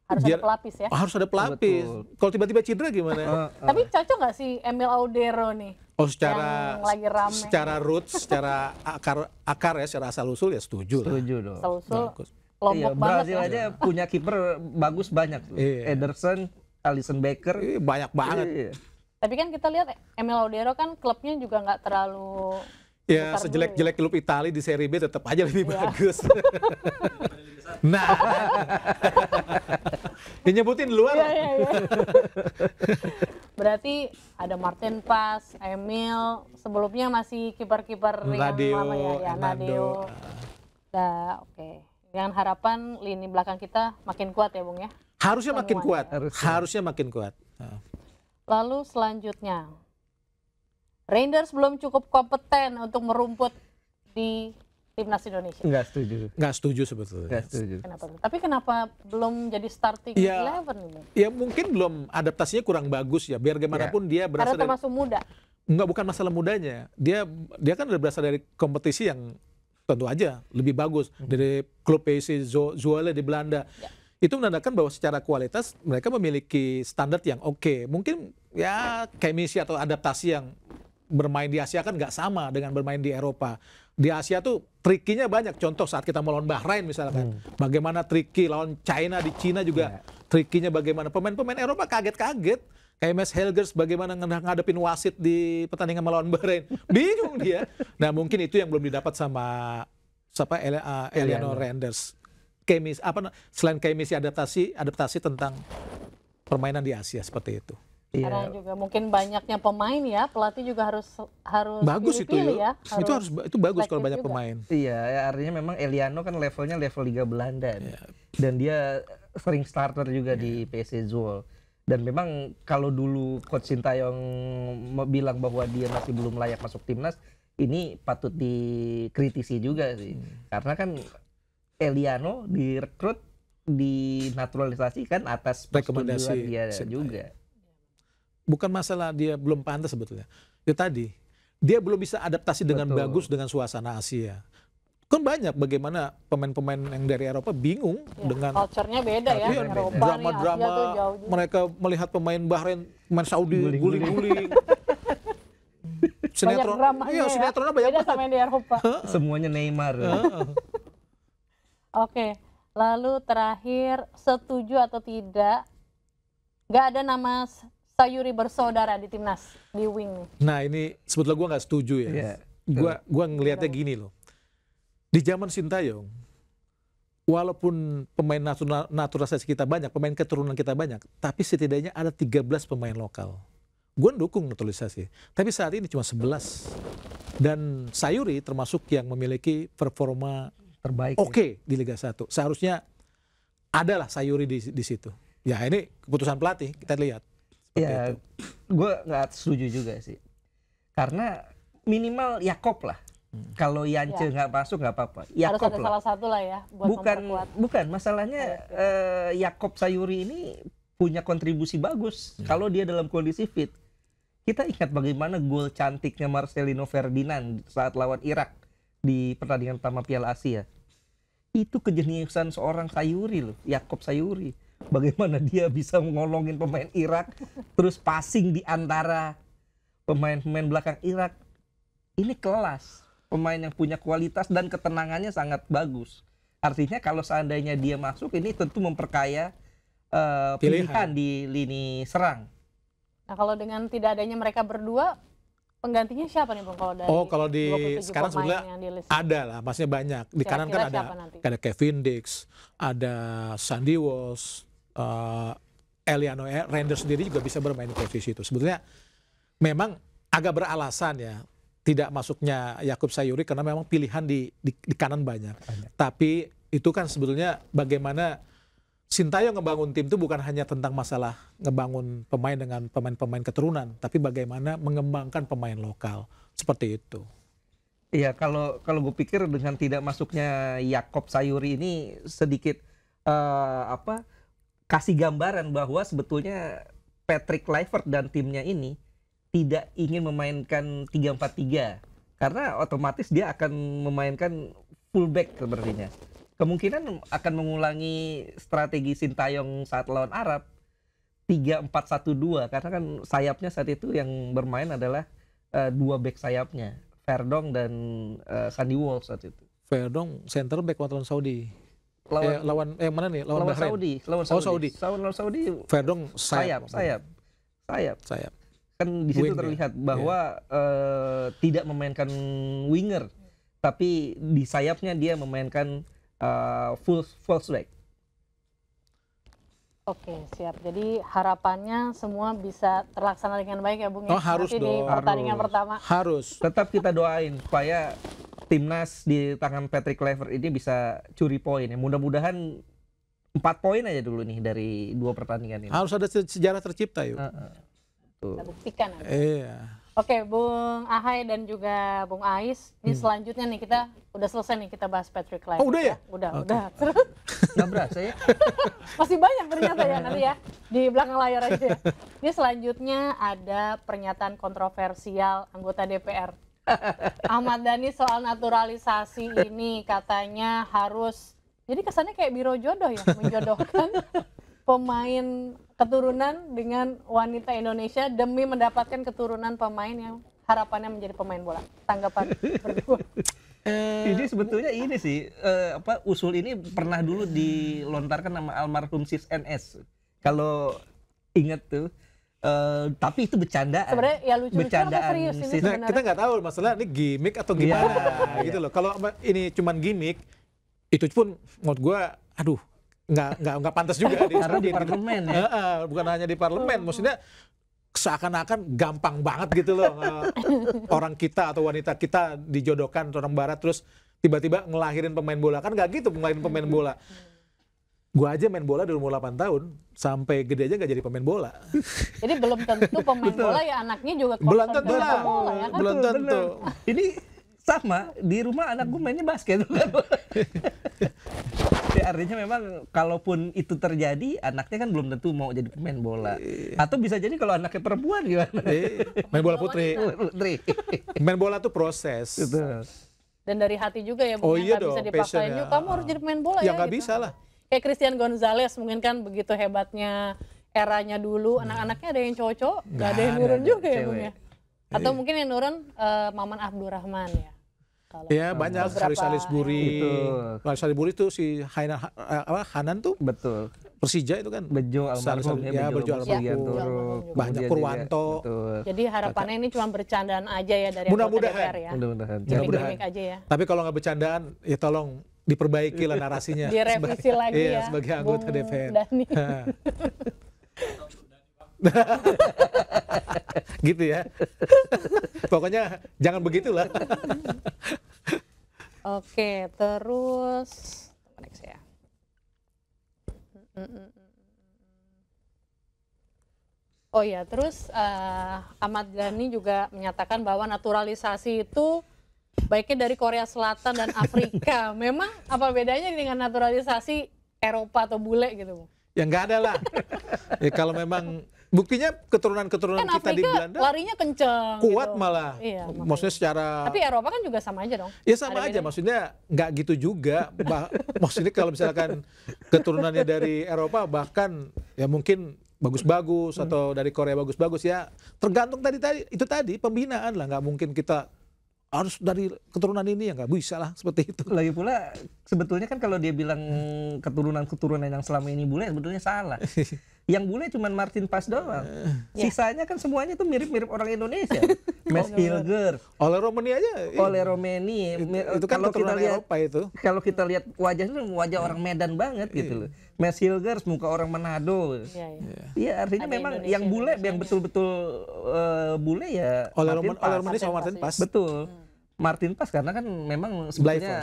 harus ada pelapis ya? Harus ada pelapis. Kalau tiba-tiba cedera gimana? Tapi cocok nggak sih Emil Audero nih? Oh secara lagi rame. Secara roots, secara akar ya, secara asal usul ya setuju. Setuju dong. Asal usul kelompok banget Brazil aja punya kiper bagus banyak. Ederson, Alisson Becker, banyak banget. Tapi kan kita lihat Emil Audero kan klubnya juga nggak terlalu ya sejelek-jelek klub Italia di Serie B tetap aja lebih bagus. Nah, yang nyebutin di luar. Berarti ada Martin Paes, Emil, sebelumnya masih kiper-kiper yang Nadeo, lama ya, Nadeo. Nah, oke. Dengan harapan lini belakang kita makin kuat ya, Bung ya. Harusnya makin Semuanya. kuat. Harusnya makin kuat. Lalu selanjutnya, Rangers belum cukup kompeten untuk merumput di Timnas Indonesia. Nggak setuju. Nggak setuju sebetulnya. Nggak setuju. Kenapa? Tapi kenapa belum jadi starting Ya, 11 nih, Bung? Ya mungkin belum, adaptasinya kurang bagus ya. Biar gimana pun dia Karena berasal dari, termasuk muda. enggak, bukan masalah mudanya. Dia kan udah berasal dari kompetisi yang tentu aja lebih bagus dari klub PSV Zwolle di Belanda. Itu menandakan bahwa secara kualitas mereka memiliki standar yang oke. Mungkin ya chemistry atau adaptasi yang bermain di Asia kan nggak sama dengan bermain di Eropa. Di Asia tuh trikinya banyak. Contoh saat kita melawan Bahrain misalkan, bagaimana triki lawan China, di Cina juga trikinya bagaimana. Pemain-pemain Eropa kaget-kaget. Kayak Mes Helgers bagaimana ngadepin wasit di pertandingan melawan Bahrain. Bingung dia. Nah mungkin itu yang belum didapat sama Eleanor Randers. Selain chemistry adaptasi tentang permainan di Asia seperti itu. Karena juga mungkin banyaknya pemain ya, pelatih juga harus Bagus itu pilih-pilih ya. itu bagus kalau selektif banyak juga. pemain. Iya, ya artinya memang Eliano kan levelnya level Liga Belanda. Dan dia sering starter juga di PSV Zwolle. Dan memang kalau dulu Coach Sintayong bilang bahwa dia masih belum layak masuk timnas, ini patut dikritisi juga sih. Karena kan Eliano direkrut, dinaturalisasi kan atas Rekomendasi dia juga. Bukan masalah dia belum pantas sebetulnya. Itu tadi, dia belum bisa adaptasi dengan bagus dengan suasana Asia. Kan banyak bagaimana pemain-pemain yang dari Eropa bingung dengan culture-nya beda ya. Culture-nya Eropa beda. nih, drama-drama. Asia tuh jauh juga. Mereka melihat pemain Bahrain, pemain Saudi guling-guling. Banyak dramanya iya, ya. sinetronnya banyak Beda banget. sama yang di Eropa. Semuanya Neymar. Oke, lalu terakhir, setuju atau tidak, nggak ada nama Sayuri bersaudara di timnas, di wing nih. Nah ini sebetulnya gue nggak setuju ya. Iya. Gua ngelihatnya gini loh. Di zaman Sintayong, walaupun pemain naturalisasi kita banyak, pemain keturunan kita banyak, tapi setidaknya ada 13 pemain lokal. Gue dukung naturalisasi. Tapi saat ini cuma 11. Dan Sayuri termasuk yang memiliki performa Terbaik. oke di Liga 1. Seharusnya adalah Sayuri di situ. Ya ini keputusan pelatih, kita lihat. Ya, gue nggak setuju juga sih. Karena minimal Yakob lah. Kalau Yance nggak masuk nggak apa-apa. Harus Yakob ada lah. salah satu lah ya, buat memperkuat. Bukan masalahnya Yakob Sayuri ini punya kontribusi bagus kalau dia dalam kondisi fit. Kita ingat bagaimana gol cantiknya Marcelino Ferdinand saat lawan Irak di pertandingan pertama Piala Asia. Itu kejeniusan seorang Sayuri loh, Yakob Sayuri. Bagaimana dia bisa ngolongin pemain Irak, terus passing di antara pemain-pemain belakang Irak. Ini kelas, pemain yang punya kualitas dan ketenangannya sangat bagus. Artinya kalau seandainya dia masuk, ini tentu memperkaya pilihan di lini serang. Nah kalau dengan tidak adanya mereka berdua, penggantinya siapa nih Bung? Kalau di sekarang sebenarnya ada lah, maksudnya banyak. Di kanan kan ada Kevin Dix, ada Sandy Walsh, Eliano Randers sendiri juga bisa bermain di posisi itu. Sebetulnya memang agak beralasan ya tidak masuknya Yakub Sayuri karena memang pilihan di kanan banyak. Tapi itu kan sebetulnya bagaimana Sintayong ngebangun tim itu bukan hanya tentang masalah ngebangun pemain dengan pemain-pemain keturunan, tapi bagaimana mengembangkan pemain lokal seperti itu. Iya, kalau gue pikir dengan tidak masuknya Yakob Sayuri ini sedikit kasih gambaran bahwa sebetulnya Patrick Kluivert dan timnya ini tidak ingin memainkan 3-4-3 karena otomatis dia akan memainkan fullback sepertinya. Kemungkinan akan mengulangi strategi Sintayong saat lawan Arab 3-4-1-2 karena kan sayapnya saat itu yang bermain adalah dua back sayapnya, Verdong dan Sandy Walsh saat itu. Verdong center back lawan Saudi. Lawan mana nih? Lawan Saudi. Lawan Saudi. Verdong sayap. Kan di situ terlihat bahwa tidak memainkan winger, tapi di sayapnya dia memainkan full back. Oke, siap. Jadi harapannya semua bisa terlaksana dengan baik ya, Bung. Oh, harus Nanti dong. di pertandingan Harus. pertama. Harus. Tetap kita doain supaya timnas di tangan Patrick Kluivert ini bisa curi poin ya. Mudah-mudahan 4 poin aja dulu nih dari 2 pertandingan ini. Harus ada sejarah tercipta yuk. Kita buktikan nanti. Iya. Oke, Bung Ahai dan juga Bung Ais. Ini selanjutnya nih kita udah selesai nih kita bahas Patrick Kluivert. Oh, udah ya? Udah. Terus Nggak berasa ya? masih banyak ternyata ya nanti ya di belakang layar aja. Ini selanjutnya ada pernyataan kontroversial anggota DPR. Ahmad Dhani soal naturalisasi ini katanya harus, jadi kesannya kayak biro jodoh ya, menjodohkan pemain keturunan dengan wanita Indonesia demi mendapatkan keturunan pemain yang harapannya menjadi pemain bola. Tanggapan berdua. Ini sebetulnya ini sih usul ini pernah dulu dilontarkan nama almarhum Sis NS. Kalau ingat tuh. Tapi itu bercandaan. Sebenarnya ya lucu-lucuan apa serius ini Sis. Nah, sebenarnya? kita nggak tahu masalah ini gimmick atau gimana gitu loh. Kalau ini cuman gimmick, itu pun menurut gua, aduh, nggak pantas juga Karena di parlemen ya. bukan hanya di parlemen, maksudnya seakan-akan gampang banget gitu loh. Orang kita atau wanita kita dijodohkan orang barat terus tiba-tiba ngelahirin pemain bola, kan nggak gitu ngelahirin pemain bola. Gua aja main bola dari umur 8 tahun sampai gede aja nggak jadi pemain bola. Jadi belum tentu pemain bola ya anaknya juga Belum concern tentu dengan lah. bola ya kan. Belum tentu. Ini sama di rumah anak gue mainnya basket kan. Ya, artinya memang kalaupun itu terjadi anaknya kan belum tentu mau jadi pemain bola. Atau bisa jadi kalau anaknya perempuan gimana? Main bola putri. Putri. Main bola tuh proses. Gitu. Dan dari hati juga ya, Oh Bung, iya nggak bisa dong, dipaksain, passion yuk ya. kamu harus jadi pemain bola Ya ya nggak gitu. bisa lah. Kayak Christian Gonzalez mungkin kan begitu hebatnya eranya dulu, anak-anaknya ada yang cowok, nggak ada yang nurun ada, juga ya, Bung cewek. ya. Atau mungkin yang nurun Maman Abdurrahman ya. Kalau Ya banyak beberapa- Haris Salisbury. Betul. Haris Salisbury tuh si Hanan tuh Betul. Persija itu kan. Bejo almarhum Ya, Bejo almarhum. Sugiantoro. Banyak Kemudian Purwanto. juga- Betul. Jadi harapannya ini cuma bercandaan aja ya dari anggota Mudah-mudahan. DPR ya. Mudah-mudahan. Gimmick-gimmick aja ya. Tapi kalau nggak bercandaan, ya tolong diperbaiki lah narasinya. Direvisi lagi iya, ya. sebagai anggota Bung DPR. Dhani. Gitu ya. Pokoknya jangan begitulah. Oke, terus next ya. Oh ya, terus Ahmad Dhani juga menyatakan bahwa naturalisasi itu baiknya dari Korea Selatan dan Afrika. Memang apa bedanya dengan naturalisasi Eropa atau bule gitu, Bung? Ya nggak ada lah. Ya, kalau memang buktinya keturunan-keturunan Kan kita di Afrika Belanda larinya kenceng. kuat gitu. malah. Iya, makanya. Maksudnya secara Tapi Eropa kan juga sama aja dong. ya sama Ada aja, bedanya. maksudnya nggak gitu juga. Maksudnya kalau misalkan keturunannya dari Eropa bahkan ya mungkin bagus-bagus atau dari Korea bagus-bagus ya tergantung itu tadi pembinaan lah, nggak mungkin kita harus dari keturunan ini ya nggak bisa lah seperti itu. Lagi pula sebetulnya kan kalau dia bilang keturunan-keturunan yang selama ini bule sebetulnya salah. Yang bule cuma Martin Paes doang. Sisanya kan semuanya tuh mirip-mirip orang Indonesia. Mes Hilger, Oleh Romani aja. Ole Romeni. Itu kan keturunan Eropa itu. Kalau kita lihat wajahnya wajah orang Medan banget gitu loh. Mes Hilger muka orang Manado. Iya, iya. Iya, artinya Ada memang Indonesia, yang bule, yang betul-betul bule ya Oleh Martin Romani sama Martin Martin Paes. Betul. Martin Paes karena kan memang sebetulnya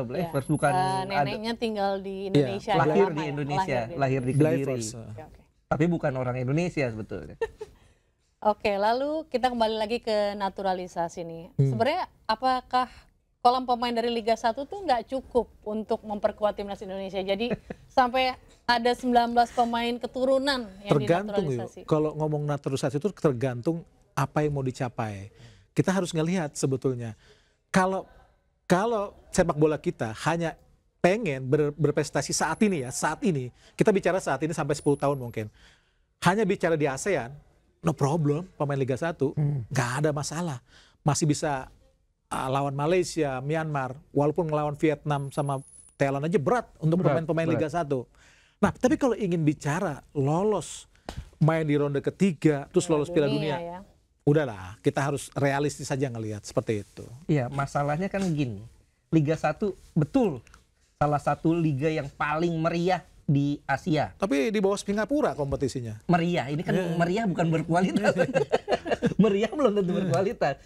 Blijvers bukan neneknya tinggal di Indonesia. Iya, lahir lama di ya? Indonesia, lahir di Kediri. Blijvers. Oke, oke. Tapi bukan orang Indonesia sebetulnya. Oke, lalu kita kembali lagi ke naturalisasi nih. Sebenarnya apakah kolam pemain dari Liga 1 tuh nggak cukup untuk memperkuat timnas Indonesia? Jadi sampai ada 19 pemain keturunan yang Tergantung yuk. dinaturalisasi. Kalau ngomong naturalisasi itu tergantung apa yang mau dicapai. Kita harus ngelihat sebetulnya kalau sepak bola kita hanya pengen berprestasi saat ini kita bicara saat ini sampai 10 tahun mungkin. Hanya bicara di ASEAN, no problem, pemain Liga 1, nggak ada masalah. Masih bisa lawan Malaysia, Myanmar, walaupun ngelawan Vietnam sama Thailand aja berat untuk pemain-pemain Liga 1. Nah, tapi kalau ingin bicara lolos main di ronde ketiga, terus lolos Piala Dunia, ya. udahlah, kita harus realistis saja ngelihat seperti itu. Iya, masalahnya kan gini. Liga 1 betul salah satu liga yang paling meriah di Asia. Tapi di bawah Singapura kompetisinya. Meriah, ini kan meriah bukan berkualitas. Meriah belum tentu berkualitas.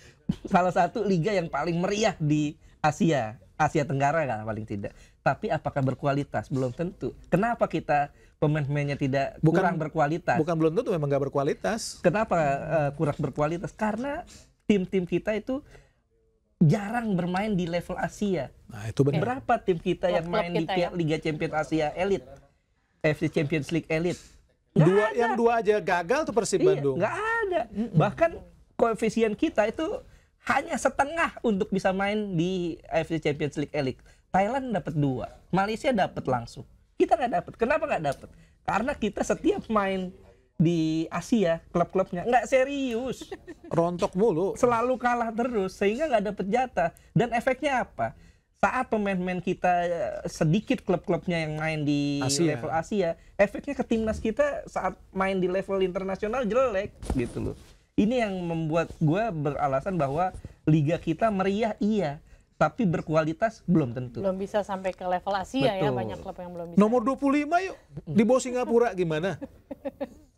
Salah satu liga yang paling meriah di Asia Tenggara kan paling tidak. Tapi apakah berkualitas? Belum tentu. Kenapa kita pemain-pemainnya kurang berkualitas? Bukan belum tentu, memang nggak berkualitas. Kenapa kurang berkualitas? Karena tim-tim kita itu jarang bermain di level Asia. Nah, itu benar. Berapa tim kita yang main di kita, Liga Champions Asia Elite, FC Champions League Elite? Yang dua aja gagal tuh Persib Bandung. Nggak ada. Bahkan koefisien kita itu hanya setengah untuk bisa main di AFC Champions League Elite. Thailand dapat 2, Malaysia dapat langsung. Kita nggak dapat. Kenapa nggak dapat? Karena kita setiap main di Asia, klub-klubnya nggak serius. Rontok mulu. Selalu kalah terus, sehingga nggak dapat jatah. Dan efeknya apa? Saat pemain-pemain kita sedikit klub-klubnya yang main di level Asia, efeknya ke timnas kita saat main di level internasional jelek gitu loh. Ini yang membuat gue beralasan bahwa liga kita meriah iya, tapi berkualitas belum tentu. Belum bisa sampai ke level Asia. Betul. Ya, banyak klub yang belum bisa. Nomor 25 yuk, di bawah Singapura gimana?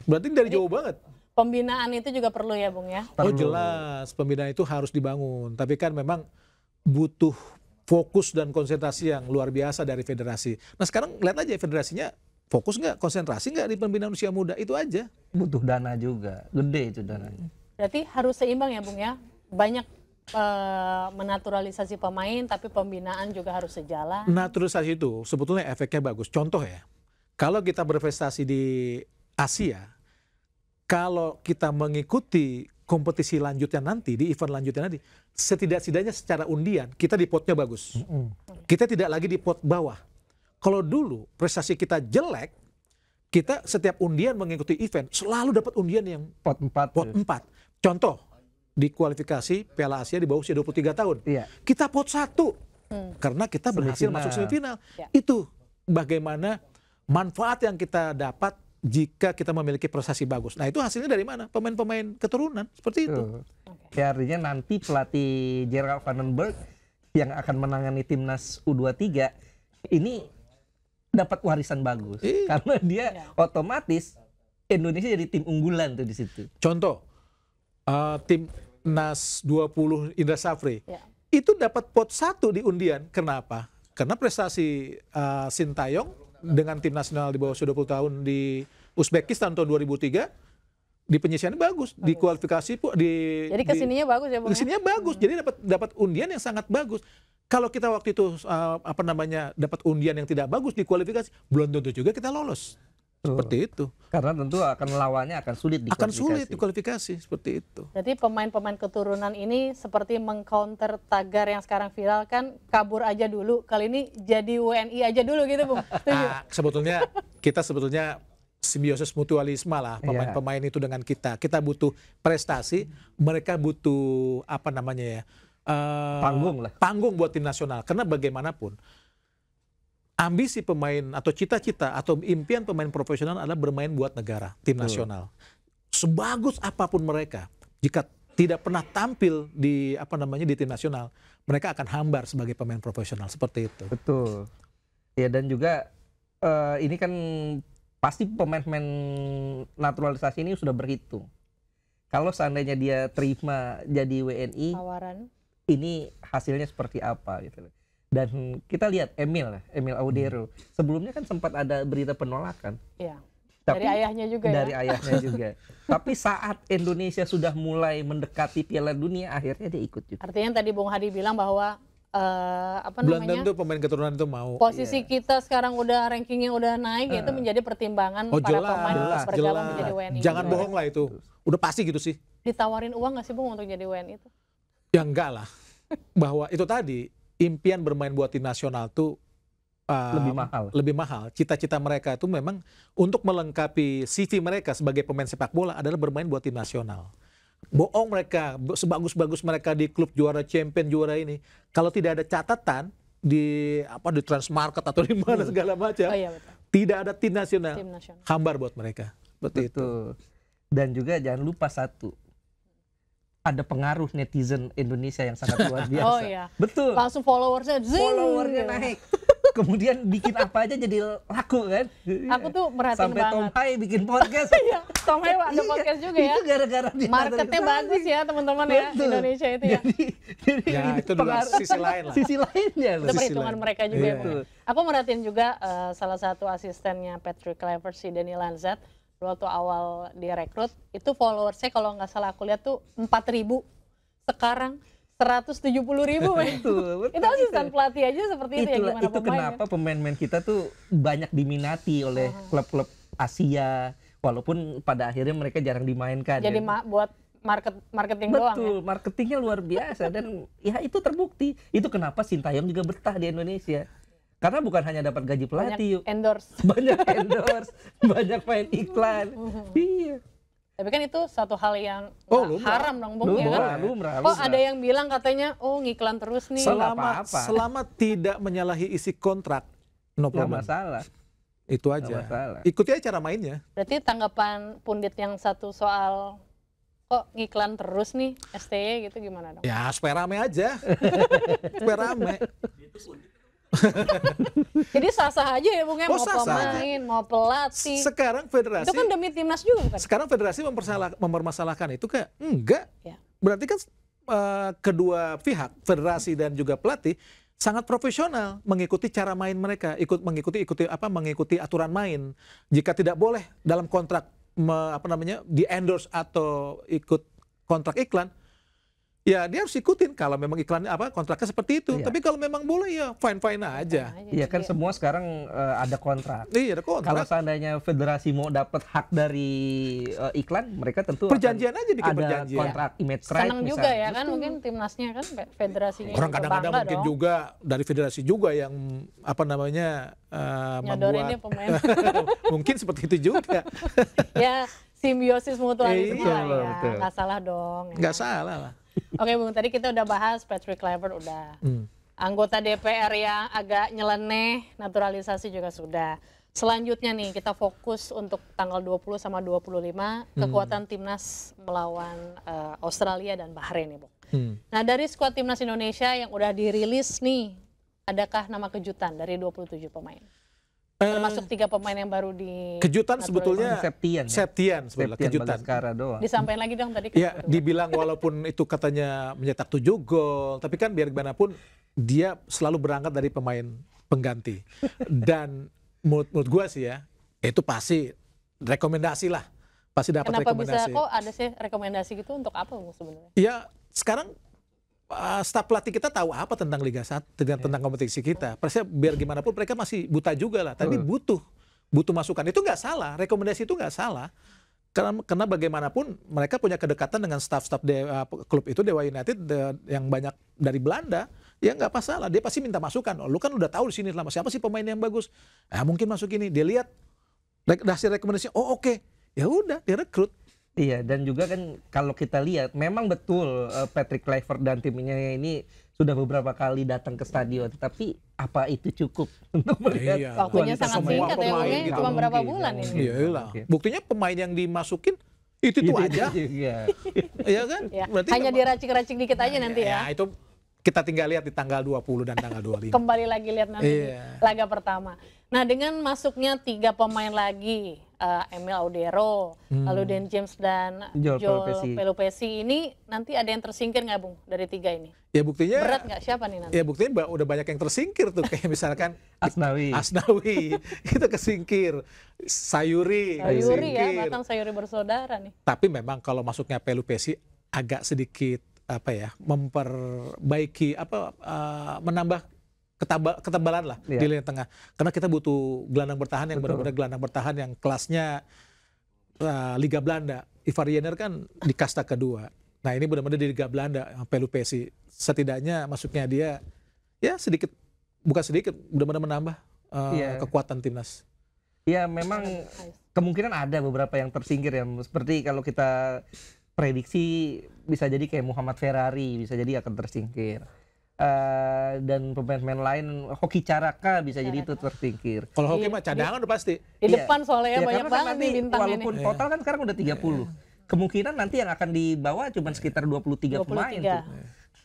Berarti dari jauh banget. Pembinaan itu juga perlu ya Bung ya? Oh jelas, pembinaan itu harus dibangun. Tapi kan memang butuh fokus dan konsentrasi yang luar biasa dari federasi. Nah sekarang lihat aja federasinya fokus nggak, konsentrasi nggak di pembinaan usia muda, itu aja. Butuh dana juga, gede itu dananya. Berarti harus seimbang ya Bung ya? Banyak menaturalisasi pemain, tapi pembinaan juga harus sejalan. Naturalisasi itu sebetulnya efeknya bagus. Contoh ya, kalau kita berprestasi di Asia, kalau kita mengikuti kompetisi lanjutnya nanti, di event lanjutnya nanti, setidak-tidaknya secara undian, kita di potnya bagus. Kita tidak lagi di pot bawah. Kalau dulu prestasi kita jelek, kita setiap undian mengikuti event, selalu dapat undian yang pot 4. Contoh, di kualifikasi Piala Asia di bawah usia 23 tahun. Iya. Kita pot 1, karena kita berhasil masuk semifinal. Ya. Itu bagaimana manfaat yang kita dapat jika kita memiliki prestasi bagus. Nah itu hasilnya dari mana? Pemain-pemain keturunan, seperti itu. Ya, artinya nanti pelatih Gerald Van den Berg yang akan menangani timnas U23 ini dapat warisan bagus. Karena dia otomatis Indonesia jadi tim unggulan tuh di situ. Contoh, timnas 20 Indra Safri itu dapat pot 1 di undian. Kenapa? Karena prestasi Sintayong dengan tim nasional di bawah usia 20 tahun di Uzbekistan tahun 2003 di penyisiannya bagus, di kualifikasi jadi kesininya bagus ya Bung. Kesininya bagus, jadi dapat undian yang sangat bagus. Kalau kita waktu itu dapat undian yang tidak bagus di kualifikasi, belum tentu juga kita lolos. Seperti itu. Karena tentu lawannya akan sulit di kualifikasi. Akan sulit di kualifikasi, seperti itu. Jadi pemain-pemain keturunan ini seperti mengcounter tagar yang sekarang viral kan, kabur aja dulu. Kali ini jadi WNI aja dulu gitu Bung. Sebetulnya kita simbiosis mutualisme lah, pemain-pemain itu dengan kita. Kita butuh prestasi, mereka butuh panggung buat tim nasional. Karena bagaimanapun ambisi pemain atau cita-cita atau impian pemain profesional adalah bermain buat negara, tim nasional. Sebagus apapun mereka, jika tidak pernah tampil di di tim nasional, mereka akan hambar sebagai pemain profesional, seperti itu. Betul. Ya, dan juga ini kan pasti pemain-pemain naturalisasi ini sudah berhitung. Kalau seandainya dia terima jadi WNI, tawaran, ini hasilnya seperti apa gitu. Dan kita lihat Emil Audero, sebelumnya kan sempat ada berita penolakan. Iya. Dari ayahnya juga. Dari ayahnya juga. Tapi saat Indonesia sudah mulai mendekati Piala Dunia, akhirnya dia ikut juga. Artinya tadi Bung Hadi bilang bahwa belum tentu pemain keturunan itu mau. Posisi kita sekarang udah rankingnya udah naik, itu menjadi pertimbangan para pemain untuk bergabung menjadi WNI. Jangan bohong lah itu. Udah pasti gitu sih. Ditawarin uang nggak sih Bung untuk jadi WNI itu? Ya enggak lah. Bahwa itu tadi impian bermain buat tim nasional tuh lebih mahal. Cita-cita mereka itu memang untuk melengkapi CV mereka sebagai pemain sepak bola adalah bermain buat tim nasional. Bohong mereka, sebagus-bagus mereka di klub juara champion juara ini, kalau tidak ada catatan di Transmarket atau di mana segala macam, tidak ada tim nasional, hambar buat mereka. Seperti itu. Dan juga jangan lupa satu, ada pengaruh netizen Indonesia yang sangat luar biasa. Oh iya. Betul. Langsung followersnya naik. kemudian bikin apa aja jadi laku kan. Aku tuh merhatiin sampai banget. Tom Hai bikin podcast. Iya, Tom Hai ada podcast juga ya. Itu gara-gara dia marketnya bagus ya teman-teman ya, Indonesia itu ya. Jadi Ya, itu adalah sisi lain lah. Sisi lainnya loh. Itu perhitungan mereka juga ya. Iya. Bung. Aku merhatiin juga salah satu asistennya Patrick Kluivert, si Danny Lanzat, waktu awal direkrut, itu followersnya kalau nggak salah aku lihat tuh 4.000, sekarang 170.000. Betul, Itu asisten pelatih aja seperti itu ya, gimana itu pemain kenapa pemain-pemain kita tuh banyak diminati oleh klub-klub Asia, walaupun pada akhirnya mereka jarang dimainkan. jadi buat marketing doang ya. Betul, marketingnya luar biasa dan ya itu terbukti. Itu kenapa Sintayong juga betah di Indonesia. Karena bukan hanya dapat gaji pelatih, Banyak endorse. banyak endorse, banyak main iklan. Iya. Tapi kan itu satu hal yang haram dong, Bung, ya kan? Lumrah. Kok ada yang bilang katanya, oh ngiklan terus nih. Selama tidak menyalahi isi kontrak, no Nggak problem. masalah. Itu Nggak aja. masalah. Ikuti aja cara mainnya. Berarti tanggapan pundit yang satu soal kok ngiklan terus nih STY gitu gimana dong? Ya supaya rame aja. Supaya rame. Jadi sah-sah aja ya Bung ya, mau sah-sah pemain, mau pelatih. Sekarang federasi. Itu kan demi timnas juga bukan? Sekarang federasi mempermasalahkan itu kayak enggak. Ya. Berarti kan kedua pihak, federasi dan juga pelatih sangat profesional mengikuti cara main mereka, mengikuti aturan main. Jika tidak boleh dalam kontrak di endorse atau ikut kontrak iklan, ya dia harus ikutin kalau memang iklannya kontraknya seperti itu. Iya. Tapi kalau memang boleh ya fine aja. Iya kan semua sekarang ada kontrak. Iya ada kontrak. Kalau seandainya federasi mau dapat hak dari iklan, mereka tentu Perjanjian aja bikin ada perjanjian. kontrak image right. Senang juga ya kan mungkin timnasnya kan federasinya. Orang juga kadang-kadang bangga mungkin dong. juga dari federasi juga yang Nyodorin dia membuat pemain. mungkin seperti itu juga. Ya simbiosis mutualisme Iya, lah ya, betul. nggak salah dong. Ya. Nggak salah lah. Oke Bung, tadi kita udah bahas Patrick Kluivert udah. Anggota DPR yang agak nyeleneh, naturalisasi juga sudah. Selanjutnya nih kita fokus untuk tanggal 20 sama 25 kekuatan timnas melawan Australia dan Bahrain nih Bung. Nah dari skuad timnas Indonesia yang udah dirilis nih, adakah nama kejutan dari 27 pemain? Termasuk 3 pemain yang baru di Kejutan sebetulnya Septian sebetulnya kejutan. Bagaskara doang. disampaikan lagi dong tadi. Ya, dibilang walaupun itu katanya mencetak 7 gol, tapi kan biar gimana pun dia selalu berangkat dari pemain pengganti. Dan menurut gua sih ya, itu pasti rekomendasi lah. Pasti dapat Kenapa rekomendasi. bisa kok ada sih rekomendasi gitu untuk apa Bung sebenarnya? Ya, sekarang staf pelatih kita tahu apa tentang Liga 1, tentang kompetisi kita. Persia biar gimana pun mereka masih buta juga lah. Tapi butuh masukan. Itu nggak salah, rekomendasi itu nggak salah. Karena bagaimanapun mereka punya kedekatan dengan staf-staf klub itu, Dewa United yang banyak dari Belanda. Ya nggak masalah, dia pasti minta masukan. Oh, lu kan udah tahu di sini lama, siapa sih pemain yang bagus? Mungkin masuk ini. Dia lihat hasil rekomendasi, oh oke. Ya udah, dia rekrut. Iya, dan juga kan kalau kita lihat memang betul Patrick Kluivert dan timnya ini sudah beberapa kali datang ke stadion, tapi apa itu cukup untuk melihat Iya. Waktunya kualitas sangat pemain? singkat ya Bung, pemain ya. gitu. Cuma berapa Mungkin, bulan nggak ini. mungkin. Iyalah. Oke. Buktinya pemain yang dimasukin itu aja. Iya. Iya kan? Ya, Berarti hanya memang- diracik-racik dikit aja nanti ya. Ya, itu kita tinggal lihat di tanggal 20 dan tanggal 25. Kembali lagi lihat nanti di Iya. laga pertama. Nah dengan masuknya 3 pemain lagi, Emil Audero, lalu Dan James dan Joel Joel Pelupesi ini nanti ada yang tersingkir nggak Bung dari 3 ini? Ya buktinya. Berat nggak siapa nih nanti? Ya buktinya udah banyak yang tersingkir tuh, kayak misalkan Asnawi. itu kesingkir, Sayuri Sayuri ya, kesingkir. bahkan Sayuri bersaudara nih. Tapi memang kalau masuknya Pelupesi agak sedikit memperbaiki menambah ketebalan lah Iya. di lini tengah. Karena kita butuh gelandang bertahan yang benar-benar gelandang bertahan yang kelasnya Liga Belanda. Ivar Jenner kan di kasta kedua. Nah ini benar-benar di Liga Belanda, Pelupesi. Setidaknya masuknya dia ya sedikit, bukan sedikit, benar-benar menambah kekuatan timnas. Ya memang kemungkinan ada beberapa yang tersingkir ya. Seperti kalau kita prediksi bisa jadi kayak Muhammad Ferrari bisa jadi akan tersingkir. Dan pemain-pemain lain, Hoki Caraka bisa jadi itu tersingkir. Kalau hoki mah cadangan udah pasti. Di Iya. depan soalnya Ya, banyak karena kan banget nanti nih bintang walaupun ini. total kan sekarang udah 30. Kemungkinan nanti yang akan dibawa cuma sekitar 23 pemain 23. tuh.